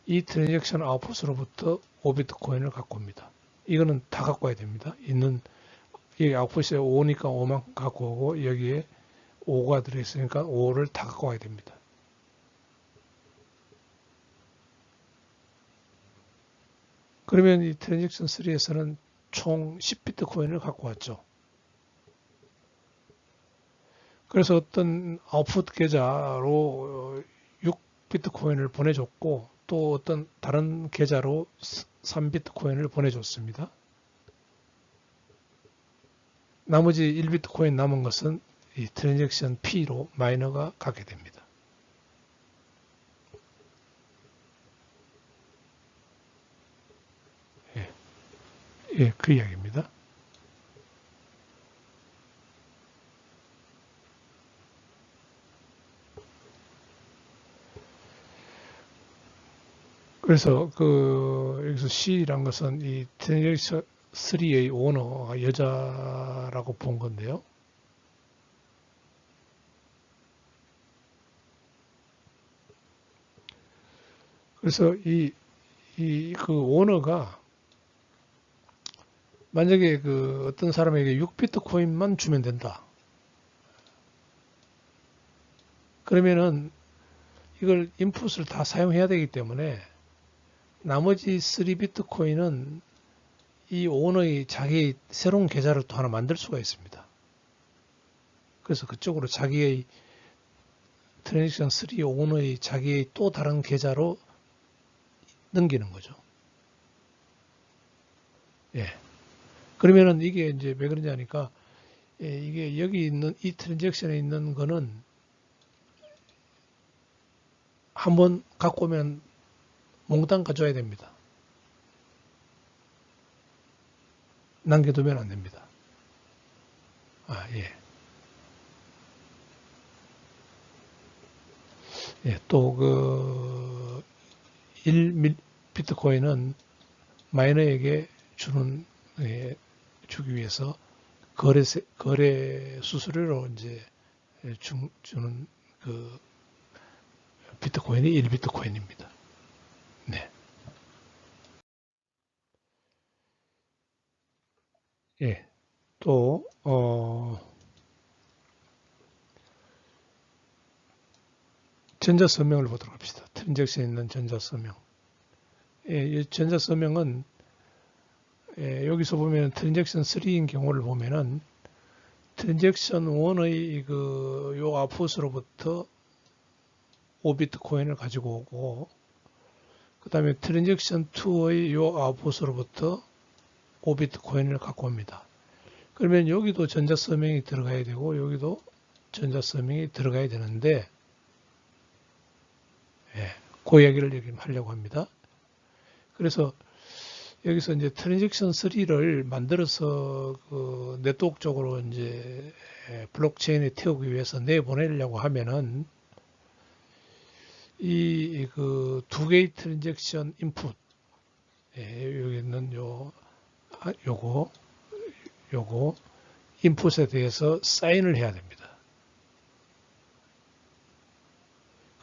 A: 이 트랜잭션 아웃풋으로부터 5비트코인을 갖고 옵니다. 이거는 다 갖고 와야 됩니다. 여기 아웃풋에 5니까 5만 갖고 오고 여기에 5가 들어있으니까 5를 다 갖고 와야 됩니다. 그러면 이 트랜잭션 3에서는 총 10비트코인을 갖고 왔죠. 그래서 어떤 아웃풋 계좌로 6비트코인을 보내줬고 또 어떤 다른 계좌로 3비트코인을 보내줬습니다. 나머지 1비트코인 남은 것은 이 트랜잭션 P로 마이너가 갖게 됩니다. 예, 그 이야기입니다. 그래서 여기서 C란 것은 이 트랜잭션 3의 오너가 여자라고 본 건데요. 그래서 그 오너가 만약에 어떤 사람에게 6비트코인만 주면 된다. 그러면은 이걸 인풋을 다 사용해야 되기 때문에 나머지 3비트코인은 이 오너의 자기의 새로운 계좌를 또 하나 만들 수가 있습니다. 그래서 그쪽으로 자기의 트랜잭션 3 오너의 자기의 또 다른 계좌로 넘기는 거죠. 예. 그러면은 이게 이제 왜 그런지 아니까 이게 여기 있는 이 트랜잭션에 있는 거는 한번 갖고 오면 몽땅 가져야 됩니다. 남겨두면 안 됩니다. 예. 예, 또 1비트코인은 마이너에게 주기 위해서 거래 수수료로 이제 주는 비트코인이 1비트코인입니다. 네. 예. 또, 전자서명을 보도록 합시다. 트랜잭션에 있는 전자서명. 예, 이 전자서명은 여기서 보면 트랜잭션 3인 경우를 보면은 트랜잭션 1의 요 아웃풋으로부터 5비트코인을 가지고 오고 그 다음에 트랜잭션 2의 요 아웃풋으로부터 5비트코인을 갖고 옵니다. 그러면 여기도 전자서명이 들어가야 되고 여기도 전자서명이 들어가야 되는데 그 이야기를 여기 하려고 합니다. 그래서 여기서 이제 트랜잭션 3를 만들어서 네트워크 쪽으로 이제 블록체인에 태우기 위해서 내보내려고 하면은 이 두 개의 트랜잭션 인풋 여기 있는 요거 인풋에 대해서 사인을 해야 됩니다.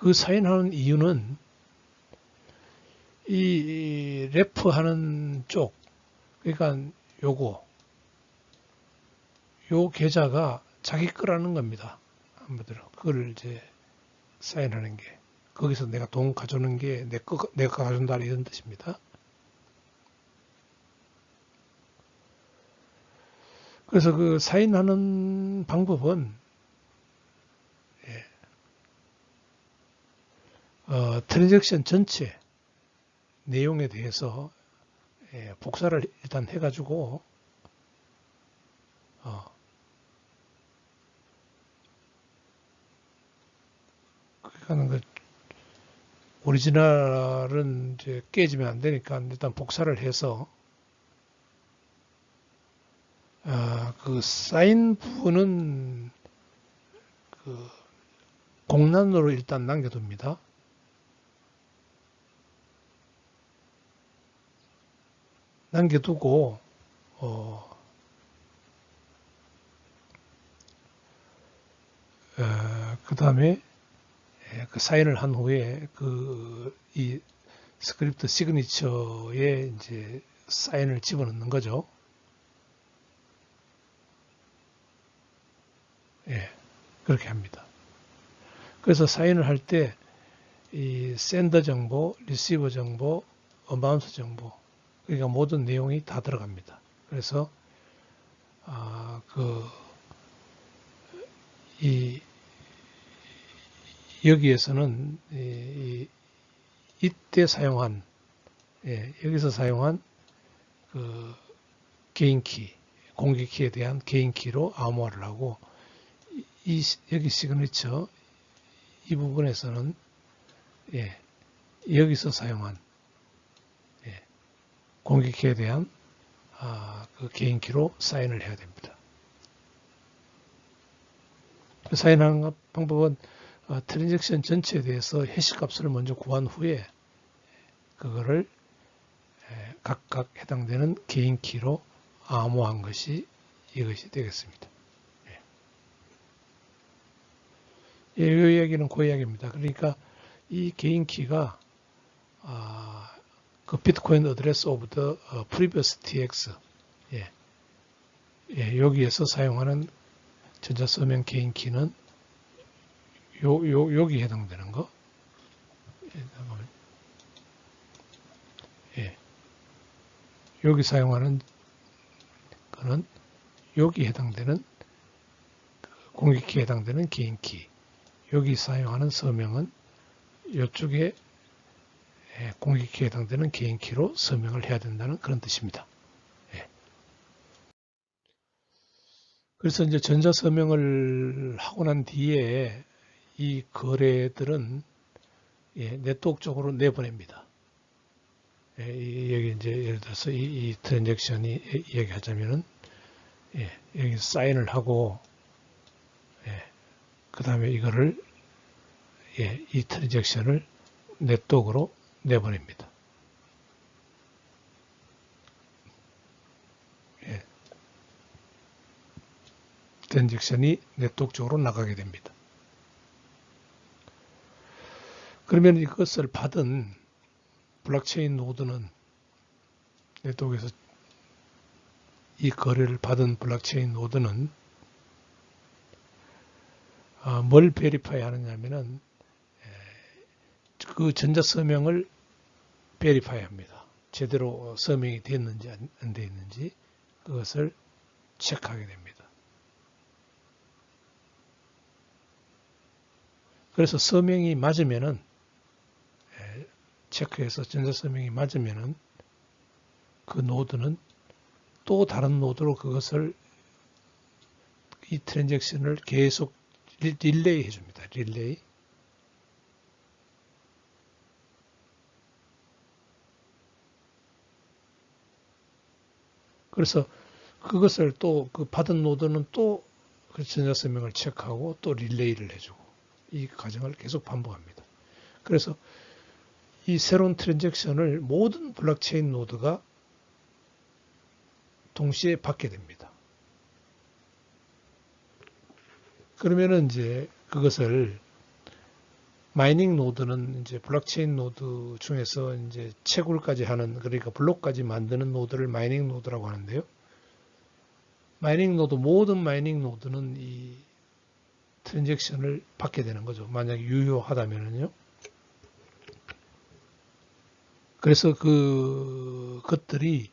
A: 그 사인하는 이유는 이 래퍼하는 쪽, 그러니까 요 계좌가 자기 거라는 겁니다. 한마디로 그걸 이제 사인하는 게, 거기서 내가 돈 가져오는 게 내가 가져온다 이런 뜻입니다. 그래서 그 사인하는 방법은 트랜잭션 전체 내용에 대해서 복사를 일단 해가지고 그러니까 그 오리지널은 이제 깨지면 안 되니까 일단 복사를 해서 그 사인 부분은 그 공란으로 일단 남겨둡니다. 남겨두고 그 다음에 그 사인을 한 후에 이 스크립트 시그니처에 이제 사인을 집어넣는 거죠. 예, 그렇게 합니다. 그래서 사인을 할 때 이 샌더 정보, 리시버 정보, 어마운트 정보, 그러니까 모든 내용이 다 들어갑니다. 그래서 여기에서는 이때 사용한 여기서 사용한 그 개인키, 공개키에 대한 개인키로 암호화를 하고 여기 시그니처 이 부분에서는 여기서 사용한 공개키에 대한 그 개인키로 사인을 해야 됩니다. 사인하는 방법은 트랜잭션 전체에 대해서 해시값을 먼저 구한 후에 그거를 각각 해당되는 개인키로 암호한 것이 이것이 되겠습니다. 이 이야기는 그 이야기입니다. 그러니까 이 개인키가 그 비트코인 어드레스 오브 더 previous TX 여기에서 사용하는 전자서명 개인키는 여기 해당되는 거. 여기 사용하는 거는 여기 해당되는 공개키에 해당되는 개인키. 여기 사용하는 서명은 이쪽에 공개키에 해당되는 개인키로 서명을 해야 된다는 그런 뜻입니다. 그래서 이제 전자서명을 하고 난 뒤에 이 거래들은 네트워크 쪽으로 내보냅니다. 여기 이제 예를 들어서 이 트랜잭션이 얘기하자면은 여기 사인을 하고 그 다음에 이거를 이 트랜잭션을 네트워크로 내보냅니다. 트랜잭션이 네트워크 쪽으로 나가게 됩니다. 그러면 이것을 받은 블록체인 노드는 네트워크에서 이 거래를 받은 블록체인 노드는 뭘 베리파이 하느냐면은 그 전자서명을 베리파이 합니다. 제대로 서명이 됐는지 안 됐는지 그것을 체크하게 됩니다. 그래서 서명이 맞으면은 체크해서 전자서명이 맞으면은 그 노드는 또 다른 노드로 그것을 이 트랜잭션을 계속 릴레이 해줍니다. 릴레이. 그래서 그것을 또 그 받은 노드는 또 그 전자서명을 체크하고 또 릴레이를 해주고 이 과정을 계속 반복합니다. 그래서 이 새로운 트랜잭션을 모든 블록체인 노드가 동시에 받게 됩니다. 그러면은 이제 그것을 마이닝 노드는 이제 블록체인 노드 중에서 이제 채굴까지 하는, 그러니까 블록까지 만드는 노드를 마이닝 노드라고 하는데요. 마이닝 노드, 모든 마이닝 노드는 이 트랜잭션을 받게 되는 거죠. 만약에 유효하다면요. 그래서 그것들이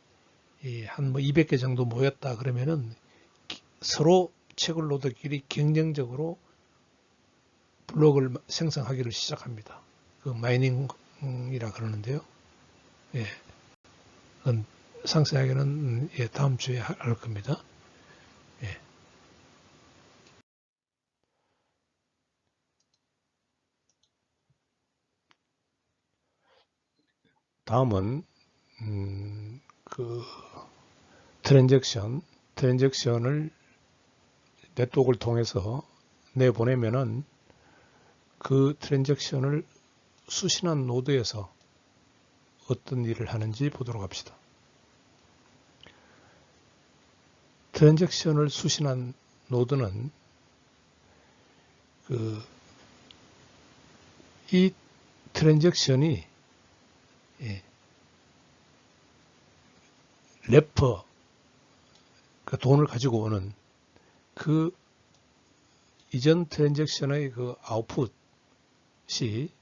A: 한 뭐 200개 정도 모였다 그러면은 서로 채굴 노드끼리 경쟁적으로 블록을 생성하기를 시작합니다. 그 마이닝이라 그러는데요. 예. 그건 상세하게는 다음 주에 할 겁니다. 예. 다음은 그 트랜잭션을 네트워크를 통해서 내보내면은 그 트랜잭션을 수신한 노드에서 어떤 일을 하는지 보도록 합시다. 트랜잭션을 수신한 노드는 이 트랜잭션이 래퍼, 그 돈을 가지고 오는 그 이전 트랜잭션의 그 아웃풋이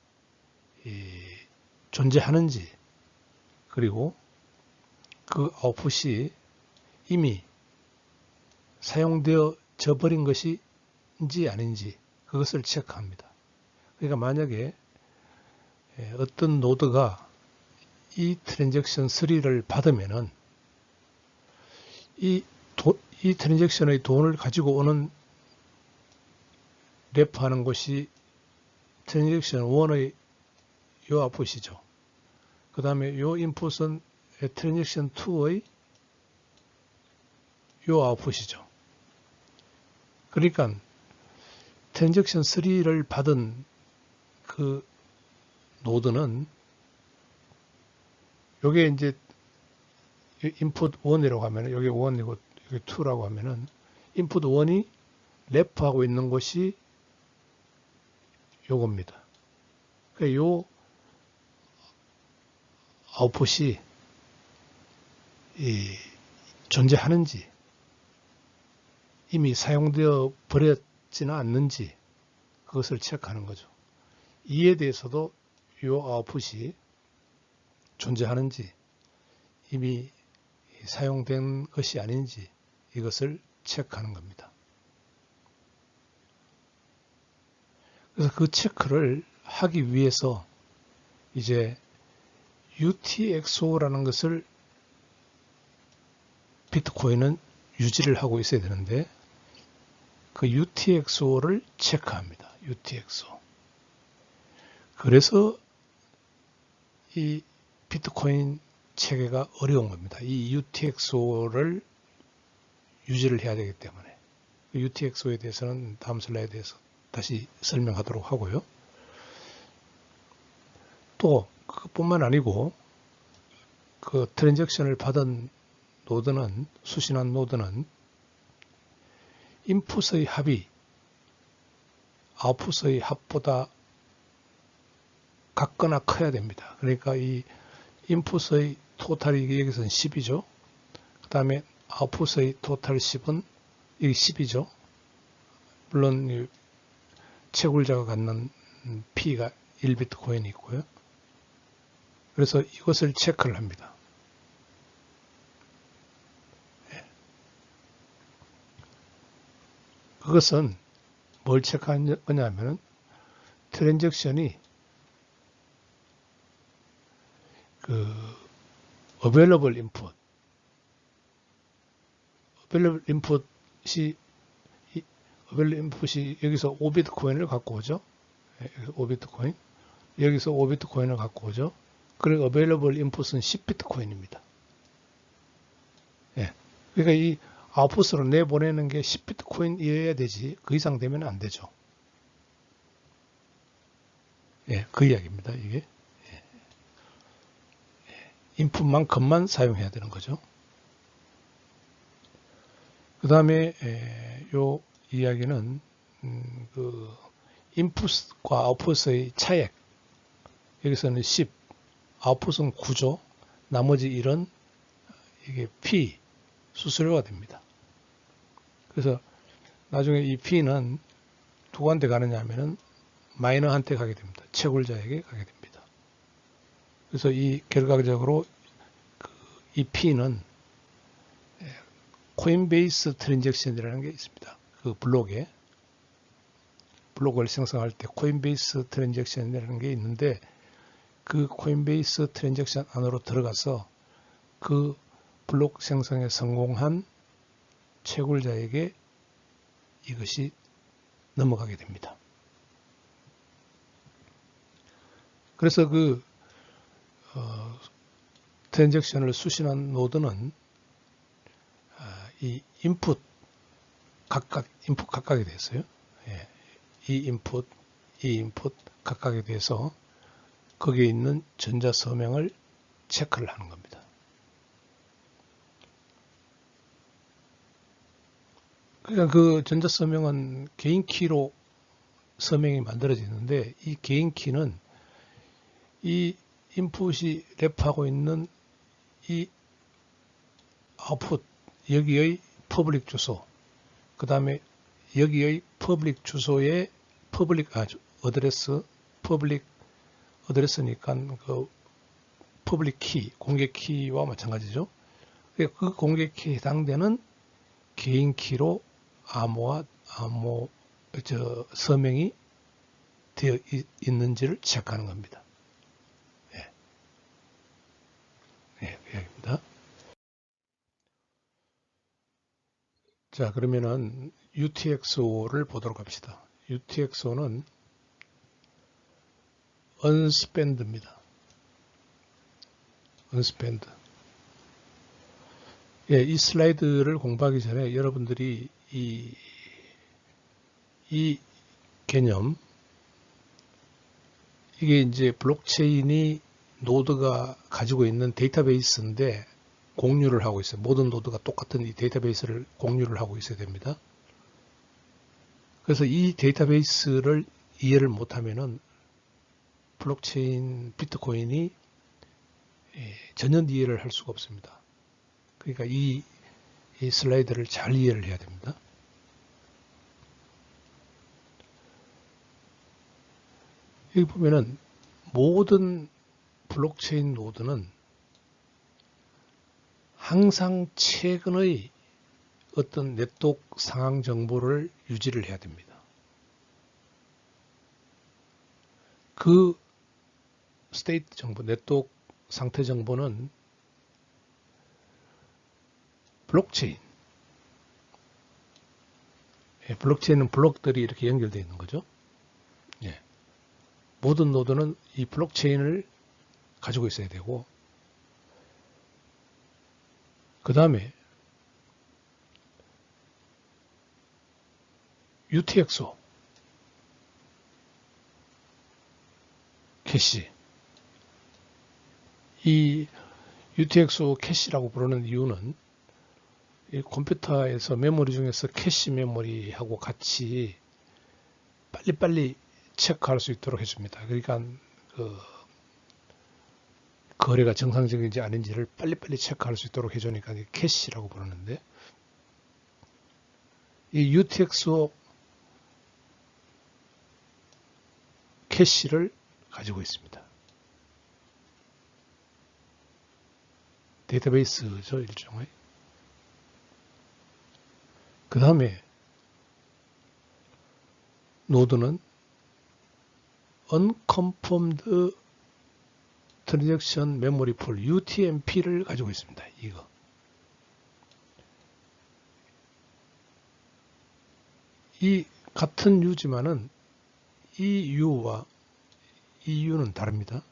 A: 존재하는지, 그리고 그 아웃풋이 이미 사용되어져 버린 것인지 아닌지 그것을 체크합니다. 그러니까 만약에 어떤 노드가 이 트랜잭션 3를 받으면은 이 트랜잭션의 돈을 가지고 오는 래퍼하는 것이 트랜잭션 1의 요 아웃풋이죠. 그 다음에 요 인풋은 트랜잭션 2의 요 아웃풋이죠. 그러니까 트랜잭션 3를 받은 그 노드는 요게 이제 인풋 1이라고 하면 여기 1이고 여기 2라고 하면은 인풋 1이 래퍼하고 있는 것이 요겁니다. 그러니까 요 아웃풋이 존재하는지 이미 사용되어 버렸지는 않는지 그것을 체크하는 거죠. 이에 대해서도 요 아웃풋이 존재하는지 이미 사용된 것이 아닌지 이것을 체크하는 겁니다. 그래서 그 체크를 하기 위해서 이제 UTXO라는 것을 비트코인은 유지를 하고 있어야 되는데 그 UTXO를 체크합니다. UTXO. 그래서 이 비트코인 체계가 어려운 겁니다. 이 UTXO를 유지를 해야 되기 때문에 UTXO에 대해서는 다음 슬라이드에서 다시 설명하도록 하고요. 또 그것뿐만 아니고 그 트랜잭션을 받은 노드는 수신한 노드는 인풋의 합이 아웃풋의 합보다 같거나 커야 됩니다. 그러니까 이 인풋의 토탈이 여기서는 10이죠. 그 다음에 아웃풋의 토탈 10은 여기 10이죠. 물론 채굴자가 갖는 P가 1비트코인이 있고요. 그래서 이것을 체크를 합니다. 그것은 뭘 체크하냐 하면은 트랜잭션이 available input이 여기서 5비트코인을 갖고 오죠. 5비트코인. 여기서 5비트코인을 갖고 오죠. 그리고 available input은 10비트코인입니다. 예. 그러니까 이 아웃풋으로 내보내는 게 10비트코인이어야 되지 그 이상 되면 안 되죠. 예, 그 이야기입니다. 이게 인풋만큼만 사용해야 되는 거죠. 그 다음에 요 이야기는 인풋과 아웃풋의 차액, 여기서는 10, 아웃풋은 9조, 나머지 1은 이게 P, 수수료가 됩니다. 그래서 나중에 이 P는 누구한테 가느냐 하면은 마이너한테 가게 됩니다. 채굴자에게 가게 됩니다. 그래서 이 결과적으로 이 P는 코인베이스 트랜잭션이라는 게 있습니다. 그 블록을 생성할 때 코인베이스 트랜잭션이라는 게 있는데 그 코인베이스 트랜잭션 안으로 들어가서 그 블록 생성에 성공한 채굴자에게 이것이 넘어가게 됩니다. 그래서 그 트랜잭션을 수신한 노드는 이 인풋 각각에 대해서요. 예, 이 인풋 각각에 대해서 거기에 있는 전자 서명을 체크를 하는 겁니다. 그러니까 그 전자 서명은 개인 키로 서명이 만들어지는데 이 개인 키는 이 인풋이 랩하고 있는 이 아웃풋 여기의 퍼블릭 주소, 그 다음에 여기의 퍼블릭 주소의 어드레스니까 그 퍼블릭 키, 공개 키와 마찬가지죠. 그 공개 키에 해당되는 개인 키로 서명이 되어 있는지를 체크하는 겁니다. 그 이야기입니다. 자, 그러면은 UTXO를 보도록 합시다. UTXO는 unspent입니다. unspent. 예, 이 슬라이드를 공부하기 전에 여러분들이 이 개념, 이게 이제 블록체인이 노드가 가지고 있는 데이터베이스인데 공유를 하고 있어요. 모든 노드가 똑같은 이 데이터베이스를 공유를 하고 있어야 됩니다. 그래서 이 데이터베이스를 이해를 못하면은 블록체인 비트코인이 전혀 이해를 할 수가 없습니다. 그러니까 이 슬라이드를 잘 이해를 해야 됩니다. 여기 보면은 모든 블록체인 노드는 항상 최근의 어떤 네트워크 상황 정보를 유지를 해야 됩니다. 그 스테이트 정보, 네트워크 상태 정보는 블록체인은 블록들이 이렇게 연결되어 있는 거죠. 예. 모든 노드는 이 블록체인을 가지고 있어야 되고, 그 다음에 UTXO, 캐시. 이 UTXO 캐시라고 부르는 이유는 이 컴퓨터에서 메모리 중에서 캐시 메모리하고 같이 빨리빨리 체크할 수 있도록 해줍니다. 그러니까 그 거래가 정상적인지 아닌지를 빨리빨리 체크할 수 있도록 해주니까 캐시라고 부르는데, 이 UTXO 캐시를 가지고 있습니다. 데이터베이스죠, 일종의. 그 다음에 노드는 Unconfirmed Transaction Memory Pool, UTMP를 가지고 있습니다. 이거. 이 같은 U지만은 이 U와 이 U는 다릅니다.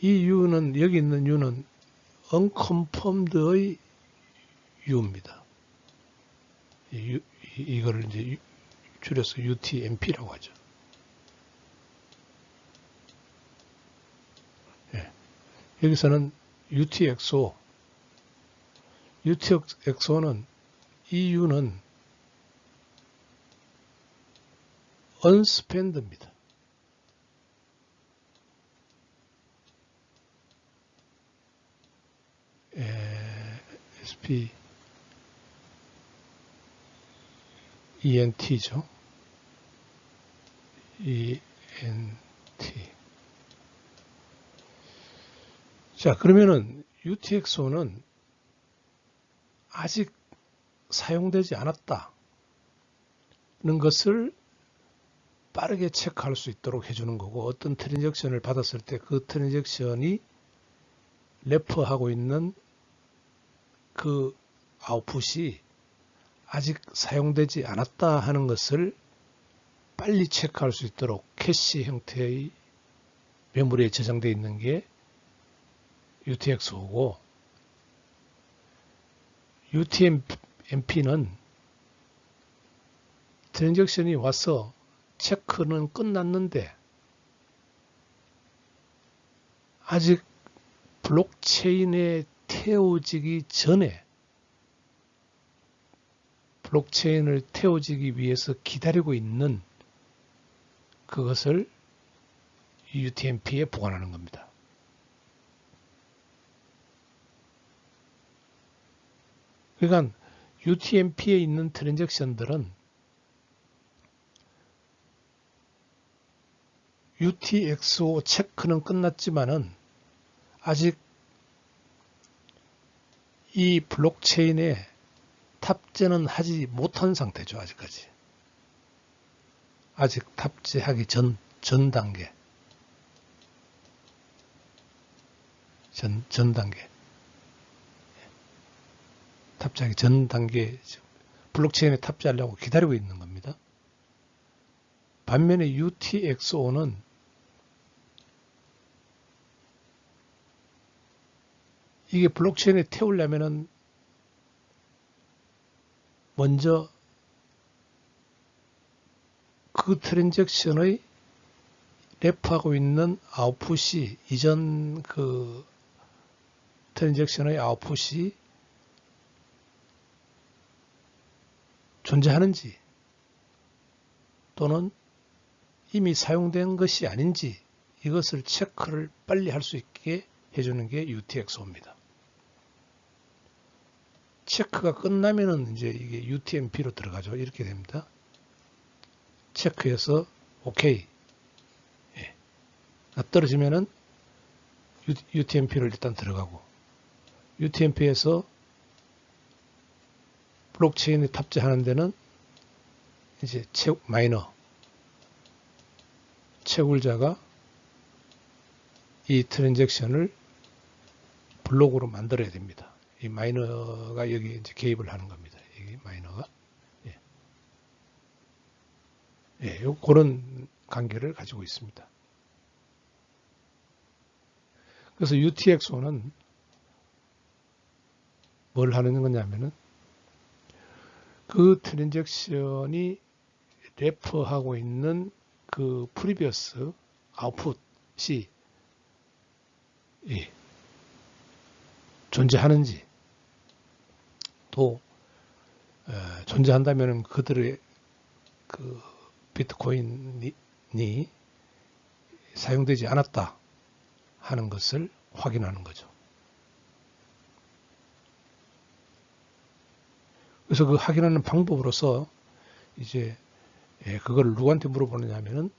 A: 이 U는, 여기 있는 U는 Unconfirmed의 U입니다. 이거를 이제 줄여서 UTMP라고 하죠. 예. 여기서는 UTXO는 이 U는 unspend입니다. SP ENT죠. ENT. 자, 그러면은 UTXO는 아직 사용되지 않았다는 것을 빠르게 체크할 수 있도록 해주는 거고, 어떤 트랜잭션을 받았을 때 그 트랜잭션이 래퍼하고 있는 그 아웃풋이 아직 사용되지 않았다 하는 것을 빨리 체크할 수 있도록 캐시 형태의 메모리에 저장되어 있는 게 UTXO고, UTMP는 트랜잭션이 와서 체크는 끝났는데 아직 블록체인에 태워지기 전에 블록체인을 태워지기 위해서 기다리고 있는 그것을 UTMP에 보관하는 겁니다. 그러니까 UTMP에 있는 트랜잭션들은 UTXO 체크는 끝났지만은 아직 이 블록체인에 탑재는 하지 못한 상태죠. 아직까지. 아직 탑재하기 전 단계. 전 단계. 탑재하기 전 단계. 블록체인에 탑재하려고 기다리고 있는 겁니다. 반면에 UTXO는 이게 블록체인에 태우려면은 먼저 그 트랜잭션의 랩하고 있는 아웃풋이 이전 그 트랜잭션의 아웃풋이 존재하는지 또는 이미 사용된 것이 아닌지 이것을 체크를 빨리 할 수 있게 해주는 게 UTXO입니다. 체크가 끝나면은 이제 이게 UTMP로 들어가죠. 이렇게 됩니다. 체크해서 오케이. 예. 떨어지면은 UTMP를 일단 들어가고 UTMP에서 블록체인에 탑재하는 데는 이제 마이너 채굴자가 이 트랜잭션을 블록으로 만들어야 됩니다. 이 마이너가 여기 이제 개입을 하는 겁니다. 여기 마이너가. 예. 예, 그런 관계를 가지고 있습니다. 그래서 UTXO는 뭘 하는 거냐면은 그 트랜잭션이 래퍼하고 있는 그 프리비어스 아웃풋이 예, 존재하는지 또 존재한다면 그들의 그 비트코인이 사용되지 않았다 하는 것을 확인하는 거죠. 그래서 그 확인하는 방법으로서 이제 그걸 누구한테 물어보느냐면은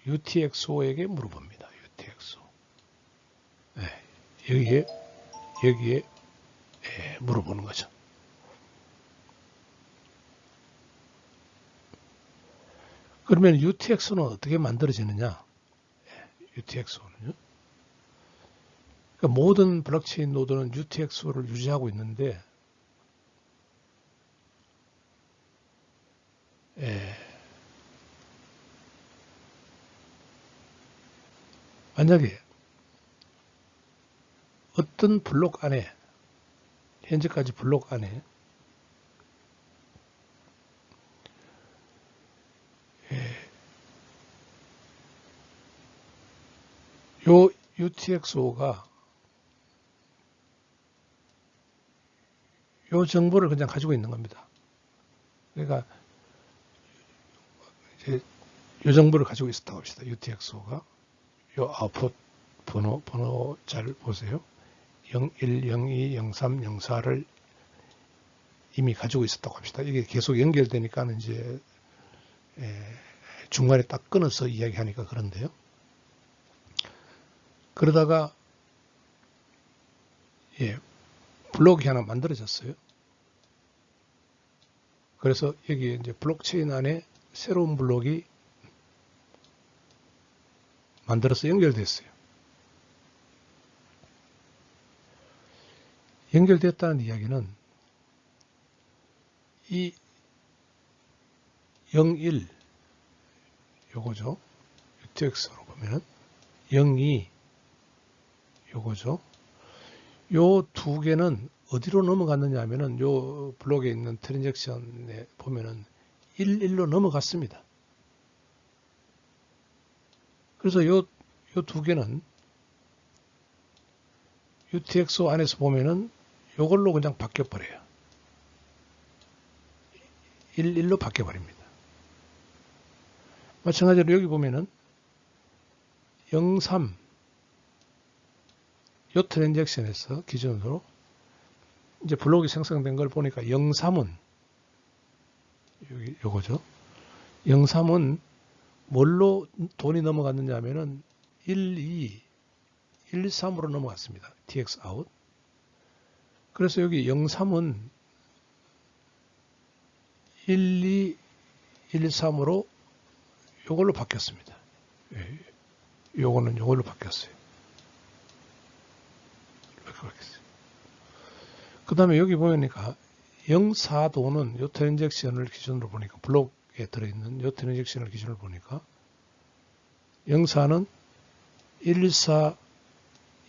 A: UTXO에게 물어봅니다. UTXO. 여기에 물어보는 거죠. 그러면 UTXO는 어떻게 만들어지느냐? UTXO는요. 그러니까 모든 블록체인 노드는 UTXO를 유지하고 있는데 만약에 어떤 블록 안에 현재까지 블록 안에 요 UTXO가 요 정보를 그냥 가지고 있는 겁니다. 그러니까 이제 요 정보를 가지고 있었다고 합시다. UTXO가 요 아웃풋 번호 잘 보세요. 01, 02, 03, 04를 이미 가지고 있었다고 합시다. 이게 계속 연결되니까는 이제 중간에 딱 끊어서 이야기하니까 그런데요. 그러다가 블록이 하나 만들어졌어요. 그래서 여기 이제 블록체인 안에 새로운 블록이 만들어서 연결됐어요. 연결됐다는 이야기는 이 01 요거죠. UTX로 보면은 02 요거죠. 요 두 개는 어디로 넘어갔느냐 하면은 요 블록에 있는 트랜잭션에 보면은 11로 넘어갔습니다. 그래서 요 두 개는 UTXO 안에서 보면은 요걸로 그냥 바뀌어버려요. 11로 바뀌어버립니다. 마찬가지로 여기 보면은 03 요 트랜잭션에서 기준으로 이제 블록이 생성된 걸 보니까 03은 여기 요거죠. 03은 뭘로 돈이 넘어갔느냐 하면은 12, 13으로 넘어갔습니다. TX out. 그래서 여기 03은 12, 13으로 요걸로 바뀌었습니다. 요거는 요걸로 바뀌었어요. 이렇게 바뀌었어요. 그 다음에 여기 보니까 04도는 요 트랜잭션을 기준으로 보니까 블록에 들어있는 요 트랜잭션을 기준으로 보니까 04는 14,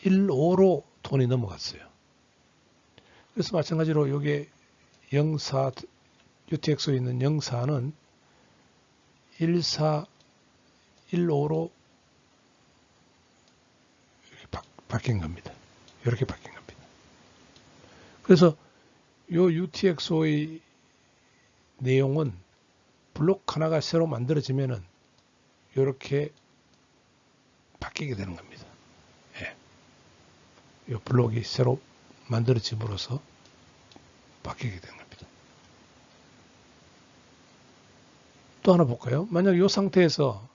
A: 15로 돈이 넘어갔어요. 그래서 마찬가지로 여기에 04 UTXO에 있는 04는 14, 15로 바뀐 겁니다. 이렇게 바뀐 겁니다. 그래서 요 UTXO의 내용은 블록 하나가 새로 만들어지면은 이렇게 바뀌게 되는 겁니다. 이 블록이 새로 만들어짐으로써 바뀌게 되는 겁니다. 또 하나 볼까요? 만약 이 상태에서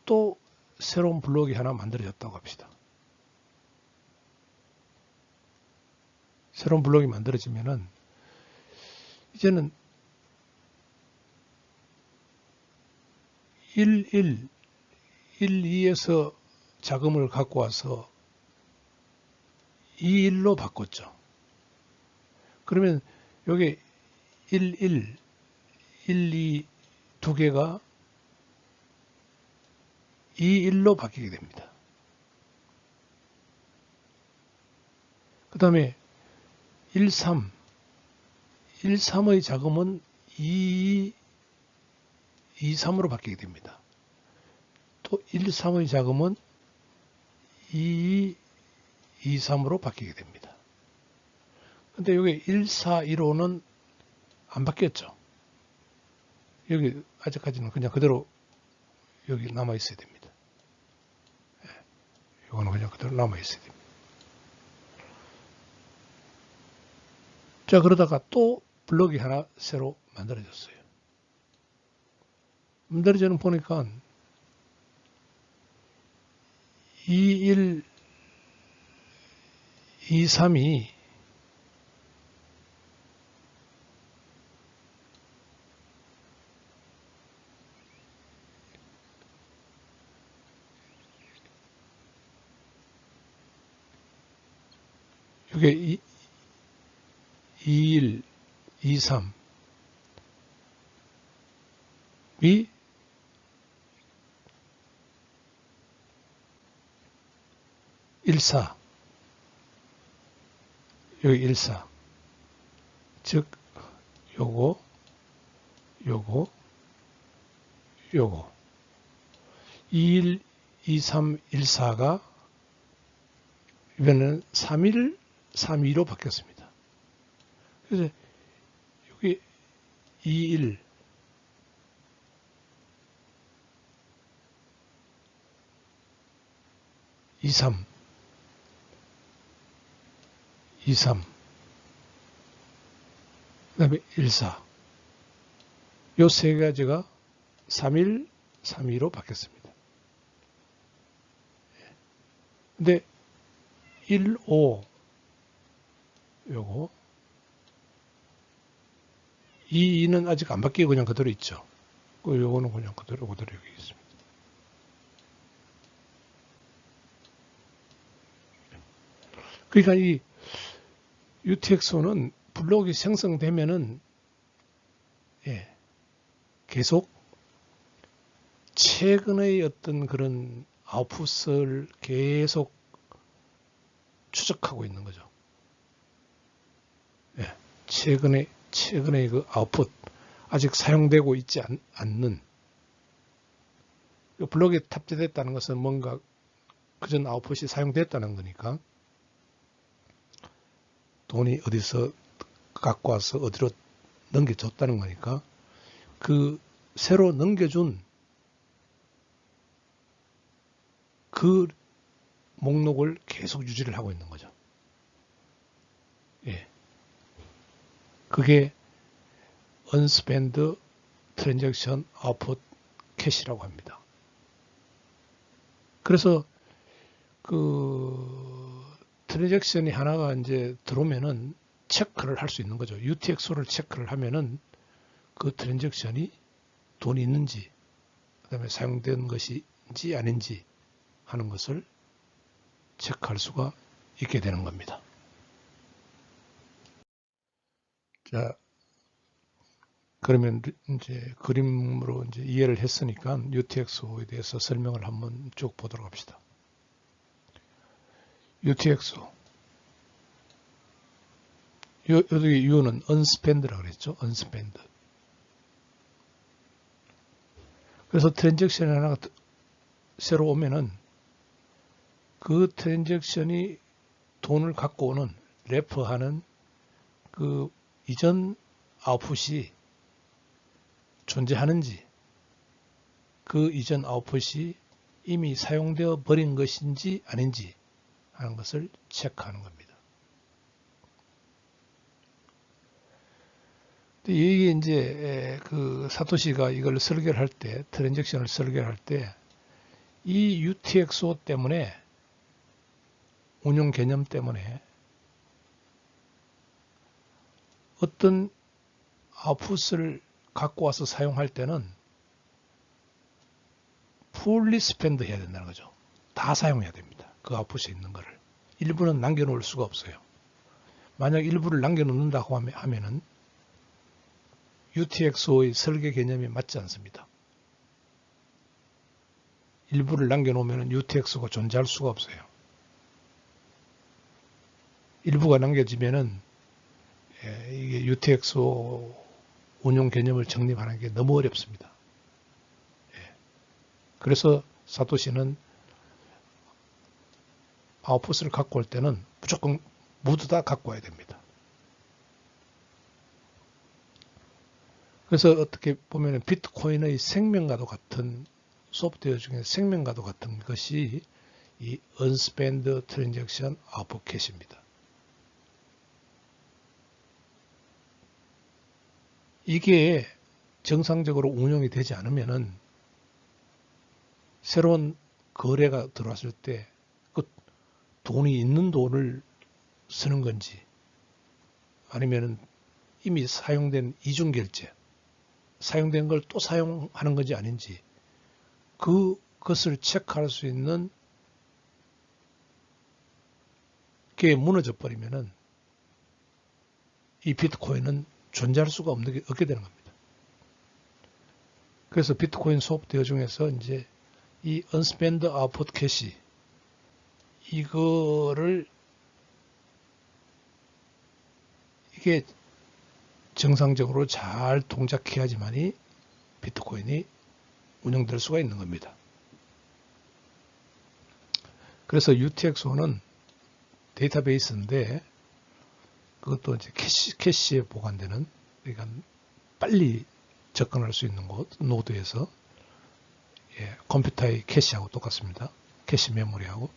A: 또 새로운 블록이 하나 만들어졌다고 합시다. 새로운 블록이 만들어지면은 이제는 11, 12에서 자금을 갖고 와서 21로 바꿨죠. 그러면 여기 11, 12 두 개가 21로 바뀌게 됩니다. 그 다음에 13, 13의 자금은 22, 23으로 바뀌게 됩니다. 또 13의 자금은 22, 23으로 바뀌게 됩니다. 근데 여기 14, 15는 안 바뀌었죠. 여기 아직까지는 그냥 그대로 여기 남아 있어야 됩니다. 이거는 그냥 그대로 남아 있어야 됩니다. 자, 그러다가 또 블록이 하나 새로 만들어졌어요. 만들어져는 보니까 21, 23이 이게 21, 23이 14 여기 14 즉 요거 21, 23, 14가 이번에는 31, 32로 바뀌었습니다. 그래서 여기 21, 23, 23, 그 다음에 14. 요 세 가지가 31, 32로 바뀌었습니다. 근데 1, 5 요거 2, 2는 아직 안 바뀌고 그냥 그대로 있죠. 요거는 그냥 그대로 여기 있습니다. 그러니까 이 UTXO는 블록이 생성되면은 계속 최근의 어떤 그런 아웃풋을 계속 추적하고 있는 거죠. 최근의 그 아웃풋, 아직 사용되고 있지 않는, 블록에 탑재됐다는 것은 뭔가 그전 아웃풋이 사용됐다는 거니까 돈이 어디서 갖고 와서 어디로 넘겨줬다는 거니까 그 새로 넘겨준 그 목록을 계속 유지를 하고 있는 거죠. 그게 Unspent Transaction Output Cache라고 합니다. 그래서 그 트랜잭션이 하나가 이제 들어오면은 체크를 할 수 있는 거죠. UTXO를 체크를 하면은 그 트랜잭션이 돈이 있는지, 그 다음에 사용된 것인지 아닌지 하는 것을 체크할 수가 있게 되는 겁니다. 자, 그러면 이제 그림으로 이제 이해를 했으니까 UTXO에 대해서 설명을 한번 쭉 보도록 합시다. UTXO. 여기 U는 unspent라고 그랬죠. unspent. 그래서 트랜잭션이 하나가 새로 오면은 그 트랜잭션이 돈을 갖고 오는 레퍼하는 그 이전 아웃풋이 존재하는지, 그 이전 아웃풋이 이미 사용되어 버린 것인지 아닌지 하는 것을 체크하는 겁니다. 이게 이제 그 사토시가 이걸 설계를 할 때, 트랜잭션을 설계를 할 때 이 UTXO 때문에, 운용 개념 때문에 어떤 아웃풋을 갖고 와서 사용할 때는 fully spend 해야 된다는 거죠. 다 사용해야 됩니다. 그 아웃풋에 있는 거를. 일부는 남겨놓을 수가 없어요. 만약 일부를 남겨놓는다고 하면은 UTXO의 설계 개념이 맞지 않습니다. 일부를 남겨놓으면 UTXO가 존재할 수가 없어요. 일부가 남겨지면은 이게 UTXO 운용 개념을 정립하는 게 너무 어렵습니다. 그래서 사토시는 아웃풋을 갖고 올 때는 무조건 모두 다 갖고 와야 됩니다. 그래서 어떻게 보면 비트코인의 생명과도 같은, 소프트웨어 중에 생명과도 같은 것이 이 Unspent Transaction Output Cache입니다. 이게 정상적으로 운영이 되지 않으면은 새로운 거래가 들어왔을 때 그 돈이 있는 돈을 쓰는 건지, 아니면은 이미 사용된 이중결제, 사용된 걸 또 사용하는 건지 아닌지, 그것을 체크할 수 있는 게 무너져 버리면은 이 비트코인은 존재할 수가 없게 되는 겁니다. 그래서 비트코인 소프트웨어 중에서 이제 이 Unspent Output Cache, 이거를 이게 정상적으로 잘 동작해야지만이 비트코인이 운영될 수가 있는 겁니다. 그래서 UTXO는 데이터베이스인데 그것도 이제 캐시에 보관되는, 그러니까 빨리 접근할 수 있는 곳, 노드에서 컴퓨터의 캐시하고 똑같습니다. 캐시 메모리하고.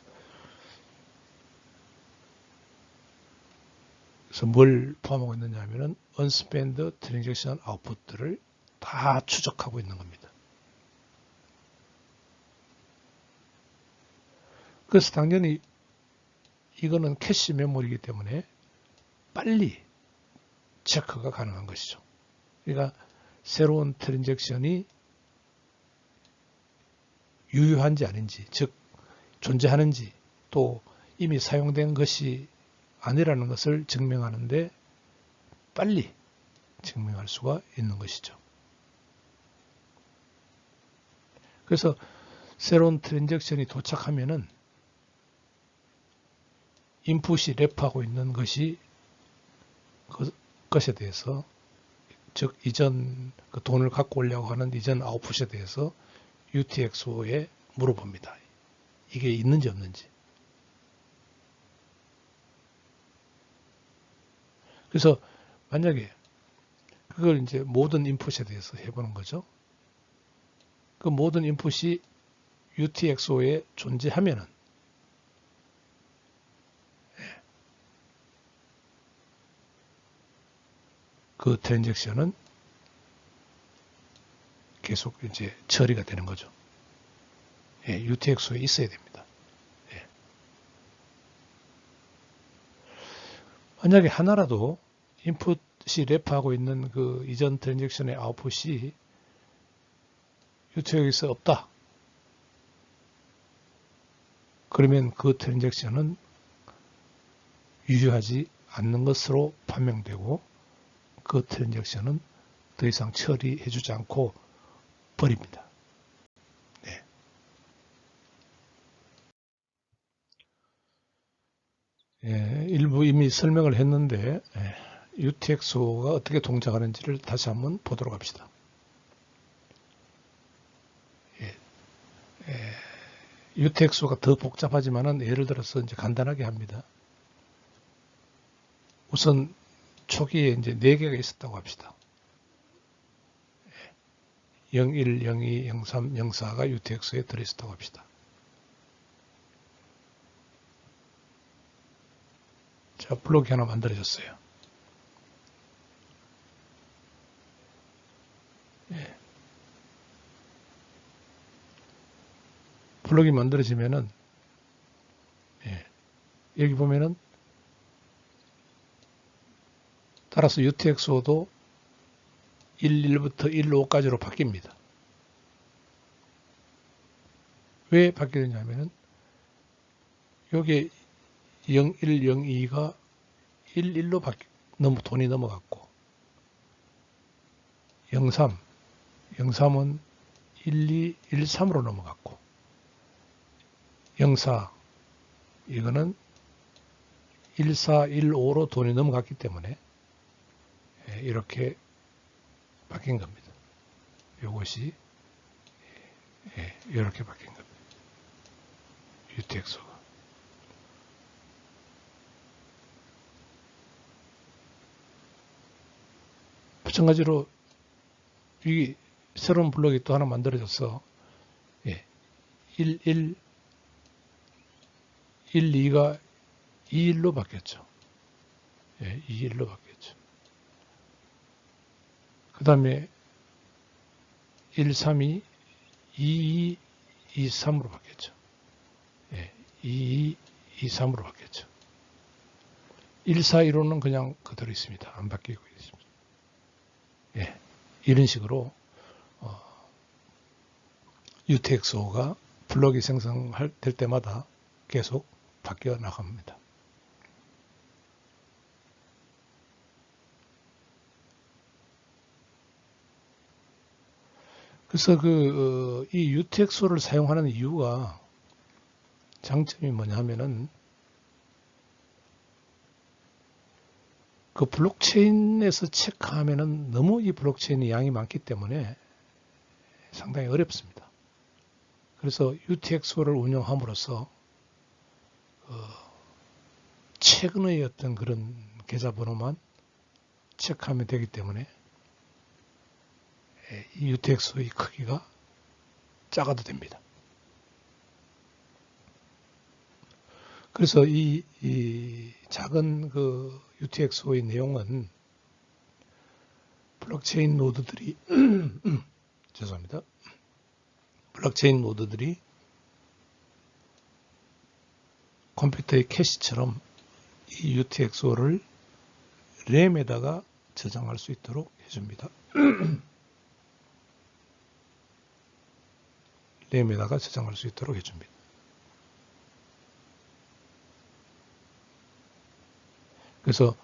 A: 그래서 뭘 포함하고 있느냐 하면은 unspent transaction output들을 다 추적하고 있는 겁니다. 그래서 당연히 이거는 캐시 메모리이기 때문에 빨리 체크가 가능한 것이죠. 그러니까 새로운 트랜잭션이 유효한지 아닌지, 즉 존재하는지 또 이미 사용된 것이 아니라는 것을 증명하는데 빨리 증명할 수가 있는 것이죠. 그래서 새로운 트랜잭션이 도착하면은 인풋이 랩하고 있는 것이 것에 대해서, 즉 이전 그 돈을 갖고 오려고 하는 이전 아웃풋에 대해서 UTXO에 물어봅니다. 이게 있는지 없는지. 그래서 만약에 그걸 이제 모든 인풋에 대해서 해보는 거죠. 그 모든 인풋이 UTXO에 존재하면은 그 트랜잭션은 계속 이제 처리가 되는 거죠. 예, UTXO에 있어야 됩니다. 예. 만약에 하나라도 인풋이 랩하고 있는 그 이전 트랜잭션의 아웃풋이 UTXO에 없다. 그러면 그 트랜잭션은 유효하지 않는 것으로 판명되고 그 트랜잭션은 더 이상 처리해주지 않고 버립니다. 네. 예, 일부 이미 설명을 했는데 UTXO가 어떻게 동작하는지를 다시 한번 보도록 합시다. UTXO가 더 복잡하지만은 예를 들어서 이제 간단하게 합니다. 우선 초기에 이제 4개가 있었다고 합시다. 01, 02, 03, 04가 UTXO에 들어있었다고 합시다. 자, 블록이 하나 만들어졌어요. 예. 블록이 만들어지면은 여기 보면은 따라서 UTXO도 11부터 15까지로 바뀝니다. 왜 바뀌느냐면은 요게 0102가 11로 돈이 넘어갔고 03은 12, 13으로 넘어갔고 04 이거는 14, 15로 돈이 넘어갔기 때문에 이렇게 바뀐 겁니다. 이것이 이렇게 바뀐 겁니다. UTXO가. 마찬가지로 이 새로운 블록이 또 하나 만들어져서 11, 12가 21로 바뀌었죠. 21로 바뀌었죠. 그 다음에 13이 22, 23으로 바뀌었죠. 22, 23으로 바뀌었죠. 14, 15는 그냥 그대로 있습니다. 안 바뀌고 있습니다. 이런 식으로 UTXO가 블록이 생성될 때마다 계속 바뀌어 나갑니다. 그래서 이 UTXO를 사용하는 이유가 장점이 뭐냐 하면은 그 블록체인에서 체크하면은 너무 이 블록체인이 양이 많기 때문에 상당히 어렵습니다. 그래서 UTXO를 운영함으로써 최근의 어떤 그런 계좌번호만 체크하면 되기 때문에 이 UTXO의 크기가 작아도 됩니다. 그래서 이 작은 그 UTXO의 내용은 블록체인 노드들이 죄송합니다. 블록체인 노드들이 컴퓨터의 캐시처럼 이 UTXO를 램에다가 저장할 수 있도록 해줍니다. 램에다가 저장할 수 있도록 해줍니다. 그래서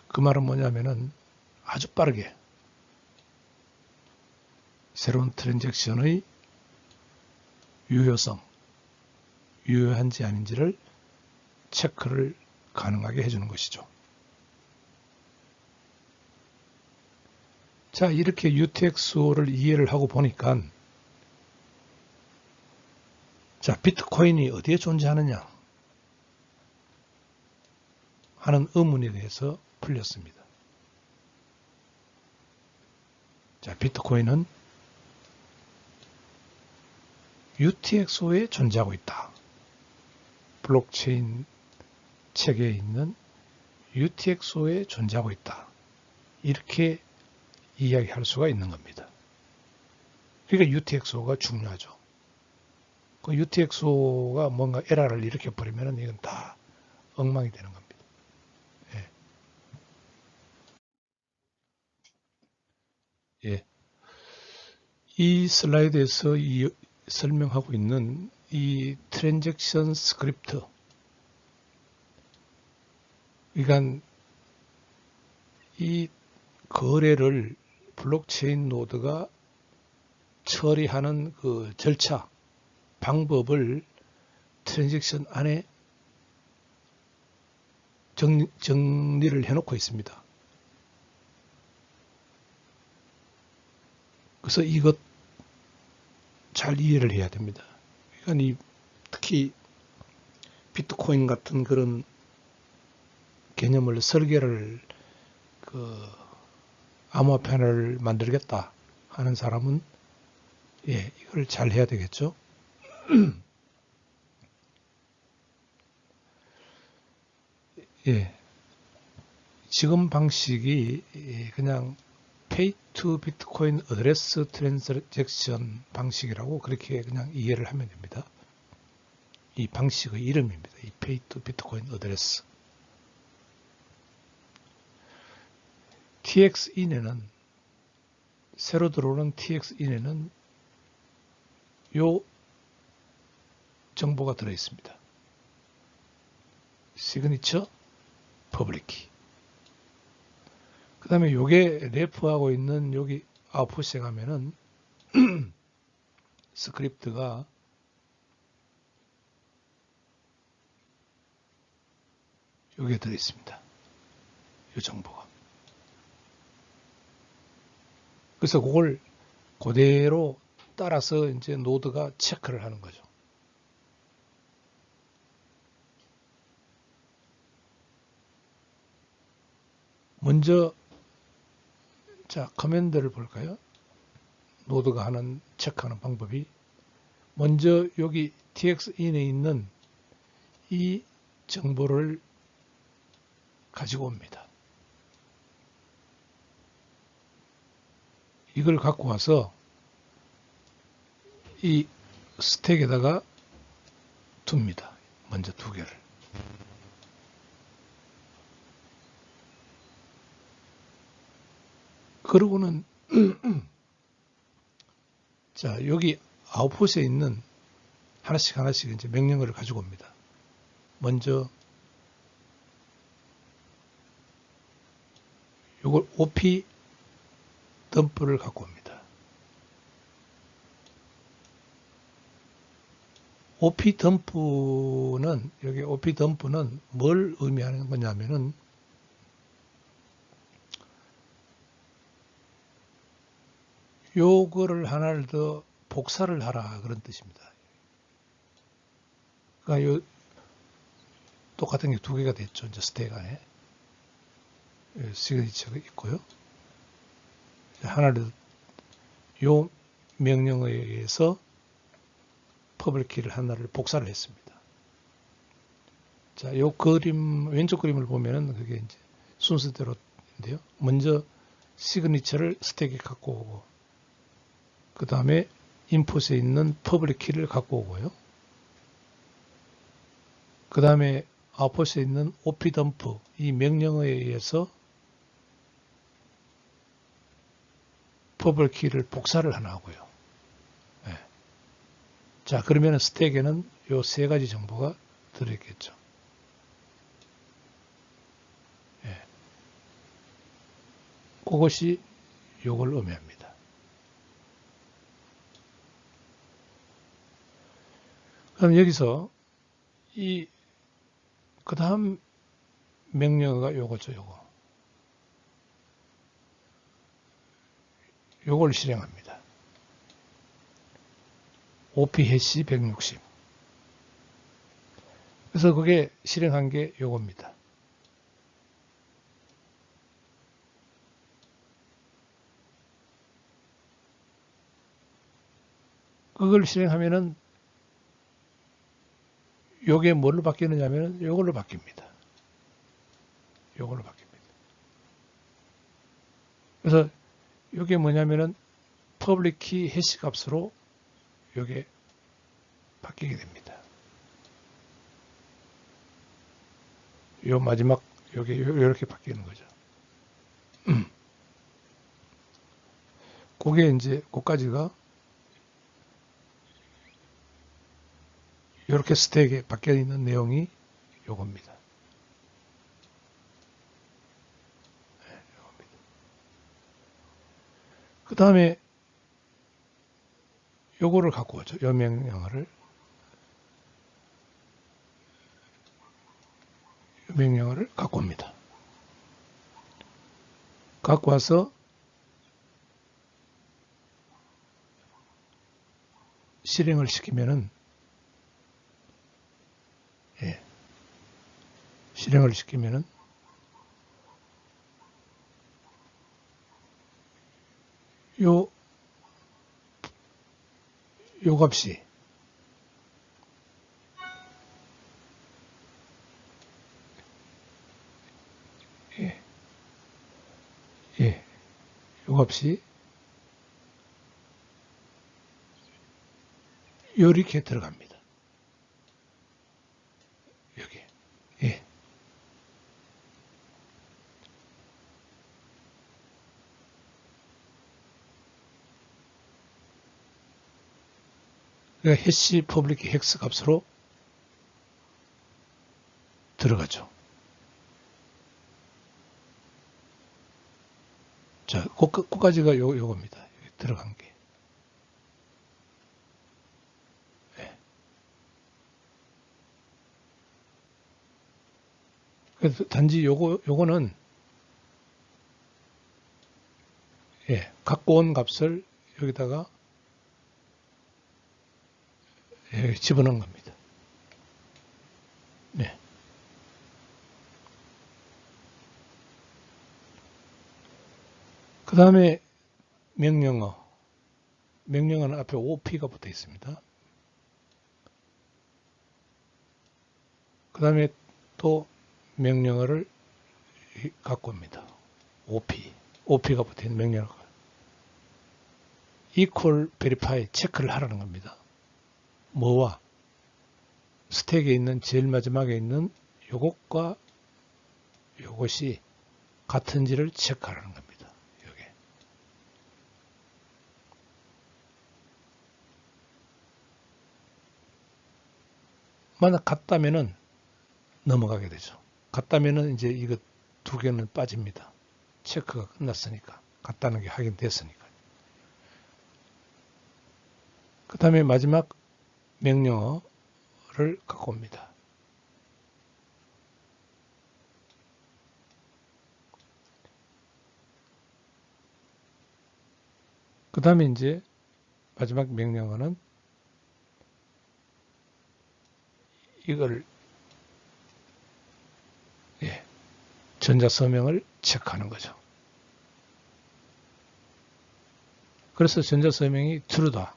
A: 그 말은 뭐냐면은 아주 빠르게 새로운 트랜잭션의 유효성, 유효한지 아닌지를 체크를 가능하게 해주는 것이죠. 자, 이렇게 UTXO를 이해를 하고 보니까 자, 비트코인이 어디에 존재하느냐 하는 의문에 대해서 풀렸습니다. 자, 비트코인은 UTXO에 존재하고 있다. 블록체인 체계에 있는 UTXO에 존재하고 있다. 이렇게 이야기할 수가 있는 겁니다. 그러니까 UTXO가 중요하죠. 그 UTXO가 뭔가 에러를 일으켜버리면 이건 다 엉망이 되는 겁니다. 예. 예. 이 슬라이드에서 설명하고 있는 이 트랜잭션 스크립트, 그러니까 이 거래를 블록체인 노드가 처리하는 그 절차, 방법을 트랜잭션 안에 정리를 해놓고 있습니다. 그래서 이것 잘 이해를 해야 됩니다. 그러니까 특히 비트코인 같은 그런 개념을 설계를 암호화폐를 만들겠다 하는 사람은 이걸 잘 해야 되겠죠. 지금 방식이 그냥 Pay to Bitcoin Address Transaction 방식이라고 그렇게 그냥 이해를 하면 됩니다. 이 방식의 이름입니다. 이 Pay to Bitcoin Address. TX인에는 새로 들어오는 TX인에는 요 정보가 들어 있습니다. 시그니처, 퍼블릭 키. 그 다음에 요게 래프하고 있는 여기 아웃풋에 가면은 스크립트가 여기에 들어 있습니다. 이 정보가. 그래서 그걸 그대로 따라서 이제 노드가 체크를 하는 거죠. 먼저 자, 커맨드를 볼까요? 노드가 하는 체크하는 방법이 먼저 여기 TX인에 있는 이 정보를 가지고 옵니다. 이걸 갖고 와서 이 스택에다가 둡니다. 먼저 두 개를. 그러고는 자, 여기 아웃풋에 있는 하나씩 이제 명령어를 가지고 옵니다. 먼저 요걸 OP 덤프를 갖고 옵니다. OP 덤프는 여기 OP 덤프는 뭘 의미하는 거냐면은 요거를 하나를 더 복사를 하라 그런 뜻입니다. 그러니까 요 똑같은 게 두 개가 됐죠. 이제 스택 안에 시그니처가 있고요. 하나를 요 명령어에 의해서 퍼블릭 키를 하나를 복사를 했습니다. 자, 요 그림, 왼쪽 그림을 보면은 그게 이제 순서대로인데요. 먼저 시그니처를 스택에 갖고 오고, 그 다음에 인풋에 있는 퍼블릭 키를 갖고 오고요. 그 다음에 아웃풋에 있는 opdump, 이 명령어에 의해서 퍼블릭 키를 복사를 하나 하고요. 네. 자, 그러면 스택에는 요 세 가지 정보가 들어있겠죠. 네. 그것이 요걸 의미합니다. 그럼 여기서 그 다음 명령어가 요거죠, 요거. 요걸 실행합니다. op 해시 160. 그래서 그게 실행한 게 요겁니다. 그걸 실행하면은 요게 뭘로 바뀌느냐면 요걸로 바뀝니다. 요걸로 바뀝니다. 그래서 요게 뭐냐면은 퍼블릭 키 해시 값으로 요게 바뀌게 됩니다. 요 마지막 요게 요렇게 바뀌는 거죠. 그게 이제 그까지가 요렇게 스택에 바뀌어 있는 내용이 요겁니다. 그 다음에 요거를 갖고 오죠. 요 명령어를. 명령어를 갖고 옵니다. 갖고 와서 실행을 시키면은, 예, 실행을 시키면은 요 값이 예, 예, 요 값이 요렇게 들어갑니다. 여기. 예. 그러니까 해시 퍼블릭 헥스 값으로 들어가죠. 자, 그까지가 요겁니다. 들어간 게. 예. 그래서 단지 요거는, 예, 갖고 온 값을 여기다가 예, 집어넣은 겁니다. 네. 그 다음에 명령어. 명령어는 앞에 OP가 붙어 있습니다. 그 다음에 또 명령어를 갖고 옵니다. OP가 붙어 있는 명령어. equal verify 체크를 하라는 겁니다. 뭐와? 스택에 있는 제일 마지막에 있는 요것과 요것이 같은지를 체크하라는 겁니다. 요게. 만약 같다면은 넘어가게 되죠. 같다면은 이제 이거 두 개는 빠집니다. 체크가 끝났으니까. 같다는 게 확인됐으니까. 그 다음에 마지막 명령어를 갖고 옵니다. 그 다음에 이제 마지막 명령어는 이걸, 예, 전자서명을 체크하는 거죠. 그래서 전자서명이 true다.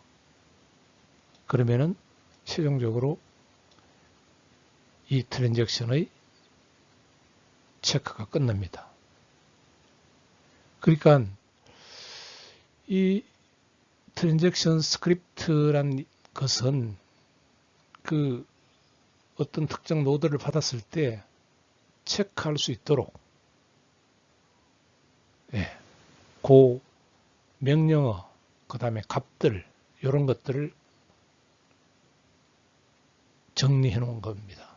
A: 그러면은 최종적으로 이 트랜잭션의 체크가 끝납니다. 그러니까 이 트랜잭션 스크립트란 것은 그 어떤 특정 노드를 받았을 때 체크할 수 있도록 그 명령어, 그 다음에 값들 이런 것들을 정리해 놓은 겁니다.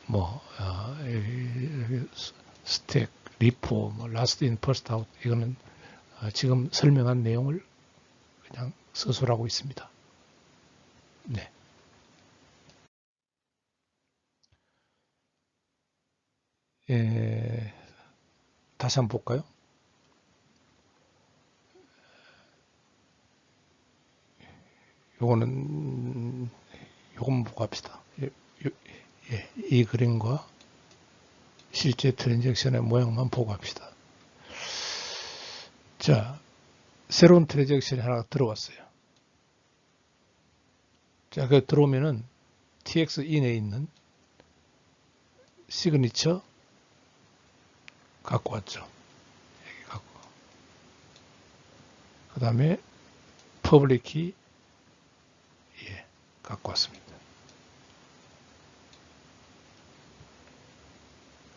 A: 뭐 스택, 리포, 뭐 라스트 인 퍼스트 아웃 이거는 지금 설명한 내용을 그냥 서술하고 있습니다. 네. 다시 한번 볼까요? 요거는 보고 합시다. 이 그림과 실제 트랜잭션의 모양만 보고 합시다. 자, 새로운 트랜잭션이 하나 들어왔어요. 자, 그 들어오면은 TX인에 있는 시그니처 갖고 왔죠. 여기 갖고. 그 다음에 퍼블릭 키 갖고 왔습니다.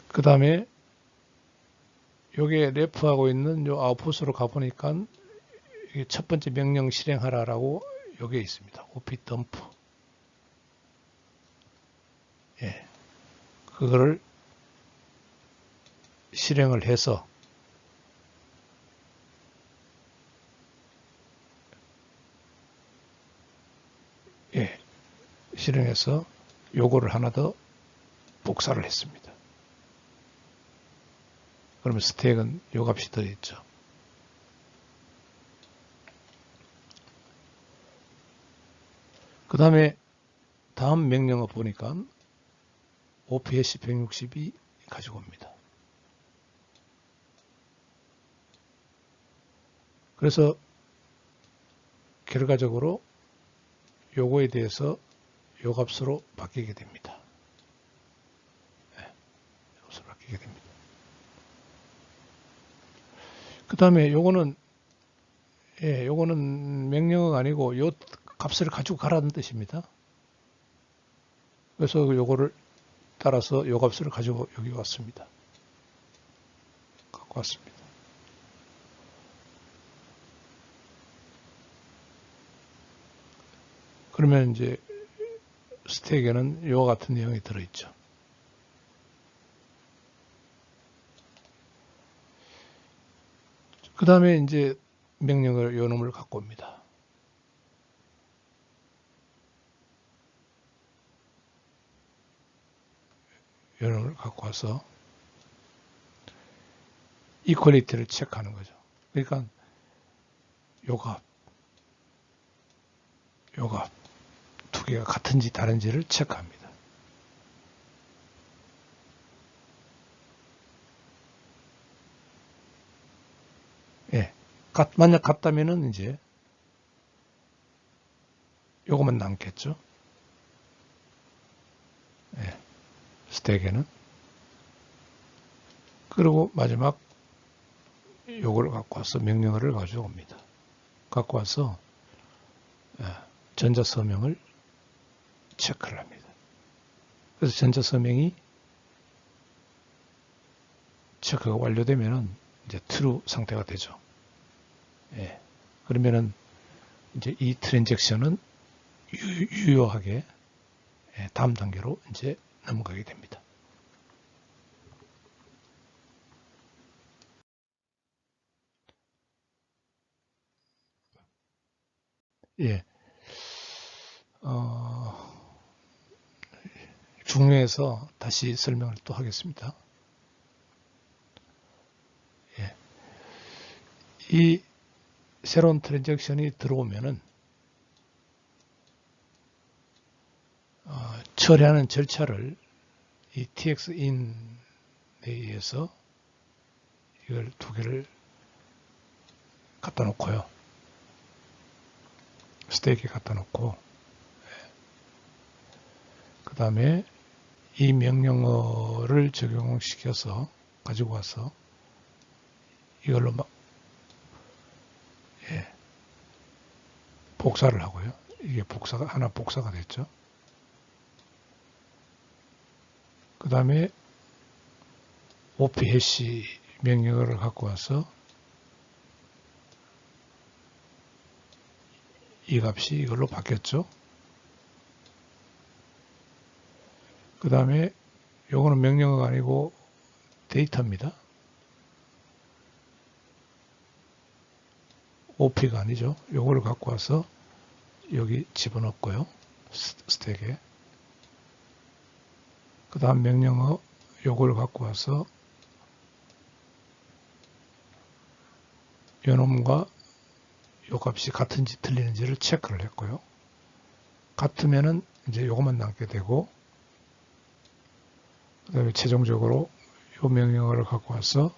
A: 그 다음에 요게 래프하고 있는 요 아웃풋으로 가보니까 첫 번째 명령 실행하라라고 요게 있습니다. op dump. 그거를 실행을 해서 실행해서 요거를 하나 더 복사를 했습니다. 그러면 스택은 요 값이 들어있죠. 그 다음에 다음 명령어 보니까 OPS 162 가지고 옵니다. 그래서 결과적으로 요거에 대해서 요 값으로 바뀌게 됩니다. 요 값으로 바뀌게 됩니다. 그 다음에 요거는 요거는 명령어가 아니고 요 값을 가지고 가라는 뜻입니다. 그래서 요거를 따라서 요 값을 가지고 여기 왔습니다. 갖고 왔습니다. 그러면 이제 스택에는 요와 같은 내용이 들어있죠. 그 다음에 이제 명령을 요 놈을 갖고 옵니다. 요 놈을 갖고 와서 이퀄리티를 체크하는 거죠. 그러니까 요 값 두 개가 같은지 다른지를 체크합니다. 만약 같다면은 이제 요거만 남겠죠. 스택에는. 그리고 마지막 요거를 갖고 와서 명령어를 가져옵니다. 갖고 와서 전자서명을 체크를 합니다. 그래서 전자서명이 체크가 완료되면은 이제 true 상태가 되죠. 그러면은 이제 이 트랜잭션은 유효하게 다음 단계로 이제 넘어가게 됩니다. 중요해서 다시 설명을 또 하겠습니다. 이 새로운 트랜잭션이 들어오면은 처리하는 절차를 이 TXin에 의해서 이걸 두 개를 갖다 놓고요. 스테이크에 갖다 놓고 그 다음에 이 명령어를 적용시켜서 가지고 와서 이걸로 막 복사를 하고요. 이게 하나 복사가 됐죠. 그 다음에 op 해시 명령어를 갖고 와서 이 값이 이걸로 바뀌었죠. 그 다음에 요거는 명령어가 아니고 데이터입니다. op가 아니죠. 요거를 갖고 와서 여기 집어넣고요. 스택에. 그 다음 명령어 요걸 갖고 와서 요놈과 요 값이 같은지 틀리는지를 체크를 했고요. 같으면은 이제 요것만 남게 되고, 그 다음에 최종적으로 요 명령어를 갖고 와서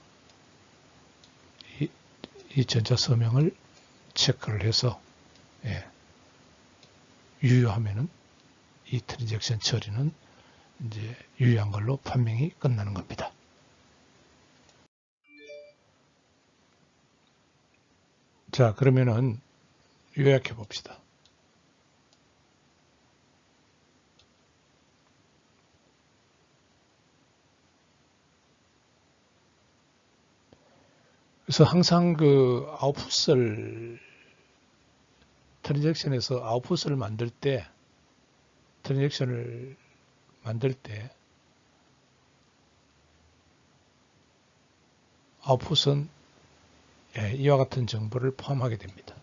A: 이 전자 서명을 체크를 해서 유효하면은 이 트랜잭션 처리는 이제 유효한 걸로 판명이 끝나는 겁니다. 자, 그러면은 요약해 봅시다. 그래서 항상 그 아웃풋을 트랜잭션에서 아웃풋을 만들 때 트랜잭션을 만들 때 아웃풋은 이와 같은 정보를 포함하게 됩니다.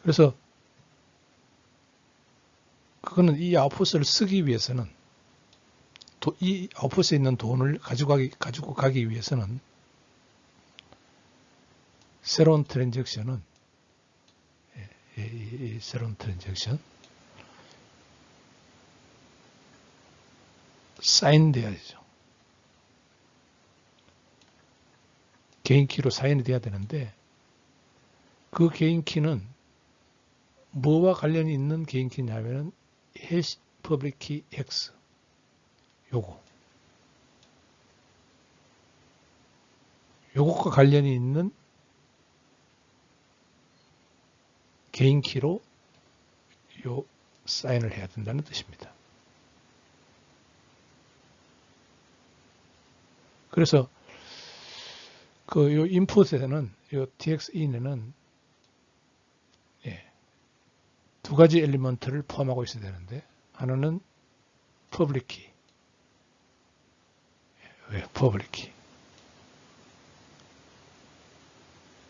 A: 그래서 그거는 이 아웃풋을 쓰기 위해서는 이 아웃풋에 있는 돈을 가지고 가기 위해서는 새로운 트랜잭션은 이 새로운 트랜잭션 사인돼야죠. 개인키로 사인이 돼야 되는데 그 개인키는 뭐와 관련이 있는 개인키냐면은 해시 퍼블릭 키 X 요것과 관련이 있는 개인키로 요 사인을 해야 된다는 뜻입니다. 그래서 요 인풋에는 요 TX인에는 두 가지 엘리먼트를 포함하고 있어야 되는데 하나는 퍼블릭 키. 왜 퍼블릭 키?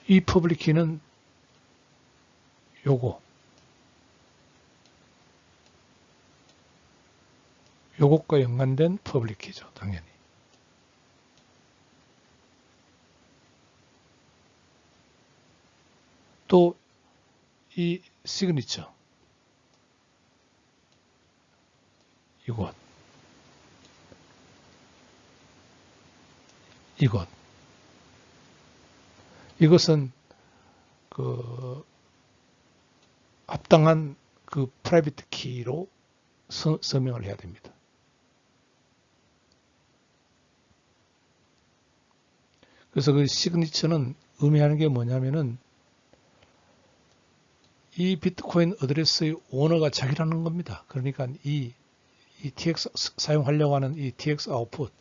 A: 이 퍼블릭 키는 요것과 연관된 퍼블릭 키죠, 당연히. 또 이 시그니처 이것은 그 합당한 그 프라이빗 키로 서명을 해야 됩니다. 그래서 그 시그니처는 의미하는 게 뭐냐면은 이 비트코인 어드레스의 오너가 자기라는 겁니다. 그러니까 이 TX 사용하려고 하는 이 TX 아웃풋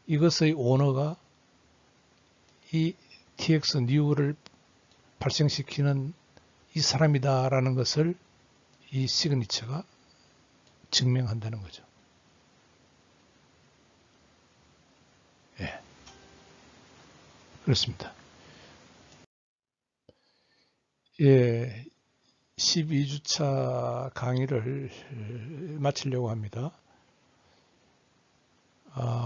A: 이것의 오너가 이 TX new를 발생시키는 이 사람이다라는 것을 이 시그니처가 증명한다는 거죠. 그렇습니다. 12주차 강의를 마치려고 합니다.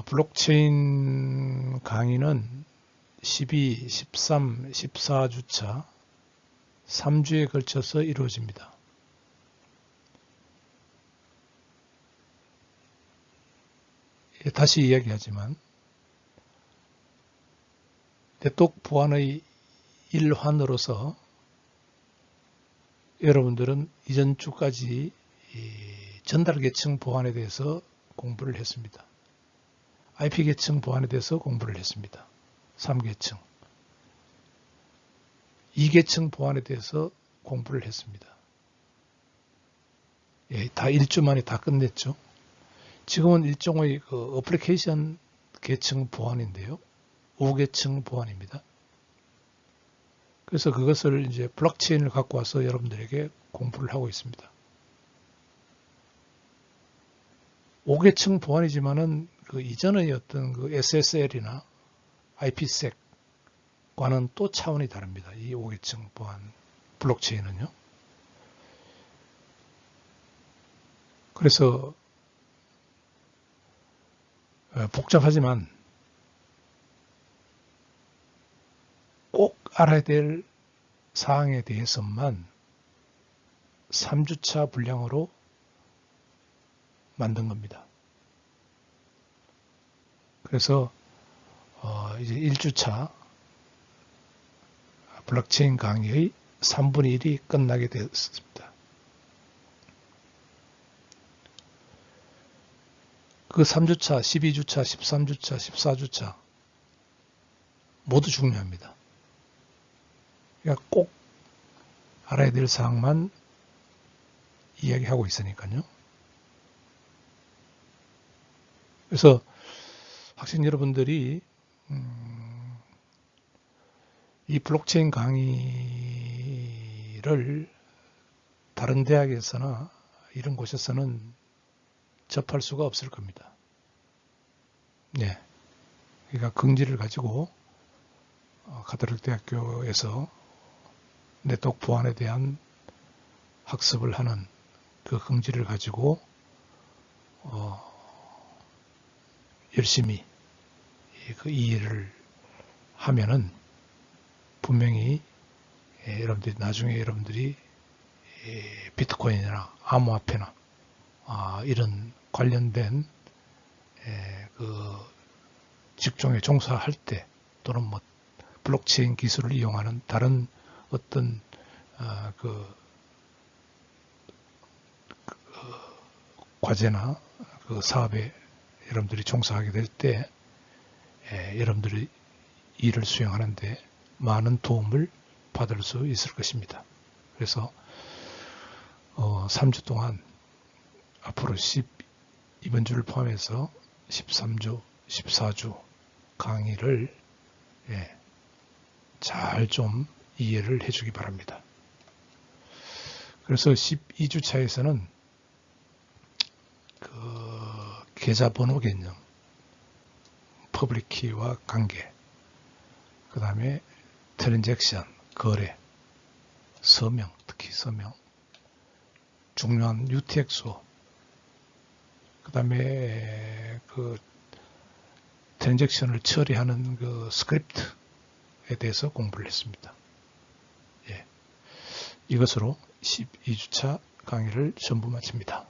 A: 블록체인 강의는 12, 13, 14주차 3주에 걸쳐서 이루어집니다. 다시 이야기하지만 네트워크 보안의 일환으로서 여러분들은 이전 주까지 전달 계층 보안에 대해서 공부를 했습니다. IP 계층 보안에 대해서 공부를 했습니다. 3계층. 2계층 보안에 대해서 공부를 했습니다. 예, 다 1주 만에 다 끝냈죠. 지금은 일종의 그 어플리케이션 계층 보안인데요. 5계층 보안입니다. 그래서 그것을 이제 블록체인을 갖고 와서 여러분들에게 공부를 하고 있습니다. 5계층 보안이지만은 그 이전의 어떤 그 SSL이나 IPsec과는 또 차원이 다릅니다. 이 5계층 보안 블록체인은요. 그래서 복잡하지만 꼭 알아야 될 사항에 대해서만 3주차 분량으로 만든 겁니다. 그래서 이제 1주차 블록체인 강의의 3분의 1이 끝나게 되었습니다. 그 3주차, 12주차, 13주차, 14주차 모두 중요합니다. 그러니까 꼭 알아야 될 사항만 이야기하고 있으니까요. 그래서 학생 여러분들이 이 블록체인 강의를 다른 대학에서나 이런 곳에서는 접할 수가 없을 겁니다. 네. 그러니까 긍지를 가지고 가톨릭 대학교에서 네트워크 보안에 대한 학습을 하는 그 긍지를 가지고 열심히 그 이해를 하면은 분명히 여러분들이 나중에 여러분들이 비트코인이나 암호화폐나 이런 관련된 그 직종에 종사할 때 또는 뭐 블록체인 기술을 이용하는 다른 어떤 과제나 그 사업에 여러분들이 종사하게 될 때 여러분들이 일을 수행하는데 많은 도움을 받을 수 있을 것입니다. 그래서 3주 동안 앞으로 이번 주를 포함해서 13주, 14주 강의를 잘 좀 이해를 해주기 바랍니다. 그래서 12주차에서는 그 계좌번호 개념, 퍼블릭키와 관계, 그 다음에 트랜잭션, 거래, 서명, 특히 서명, 중요한 UTXO, 그 다음에 그 트랜잭션을 처리하는 그 스크립트에 대해서 공부를 했습니다. 예. 이것으로 12주차 강의를 전부 마칩니다.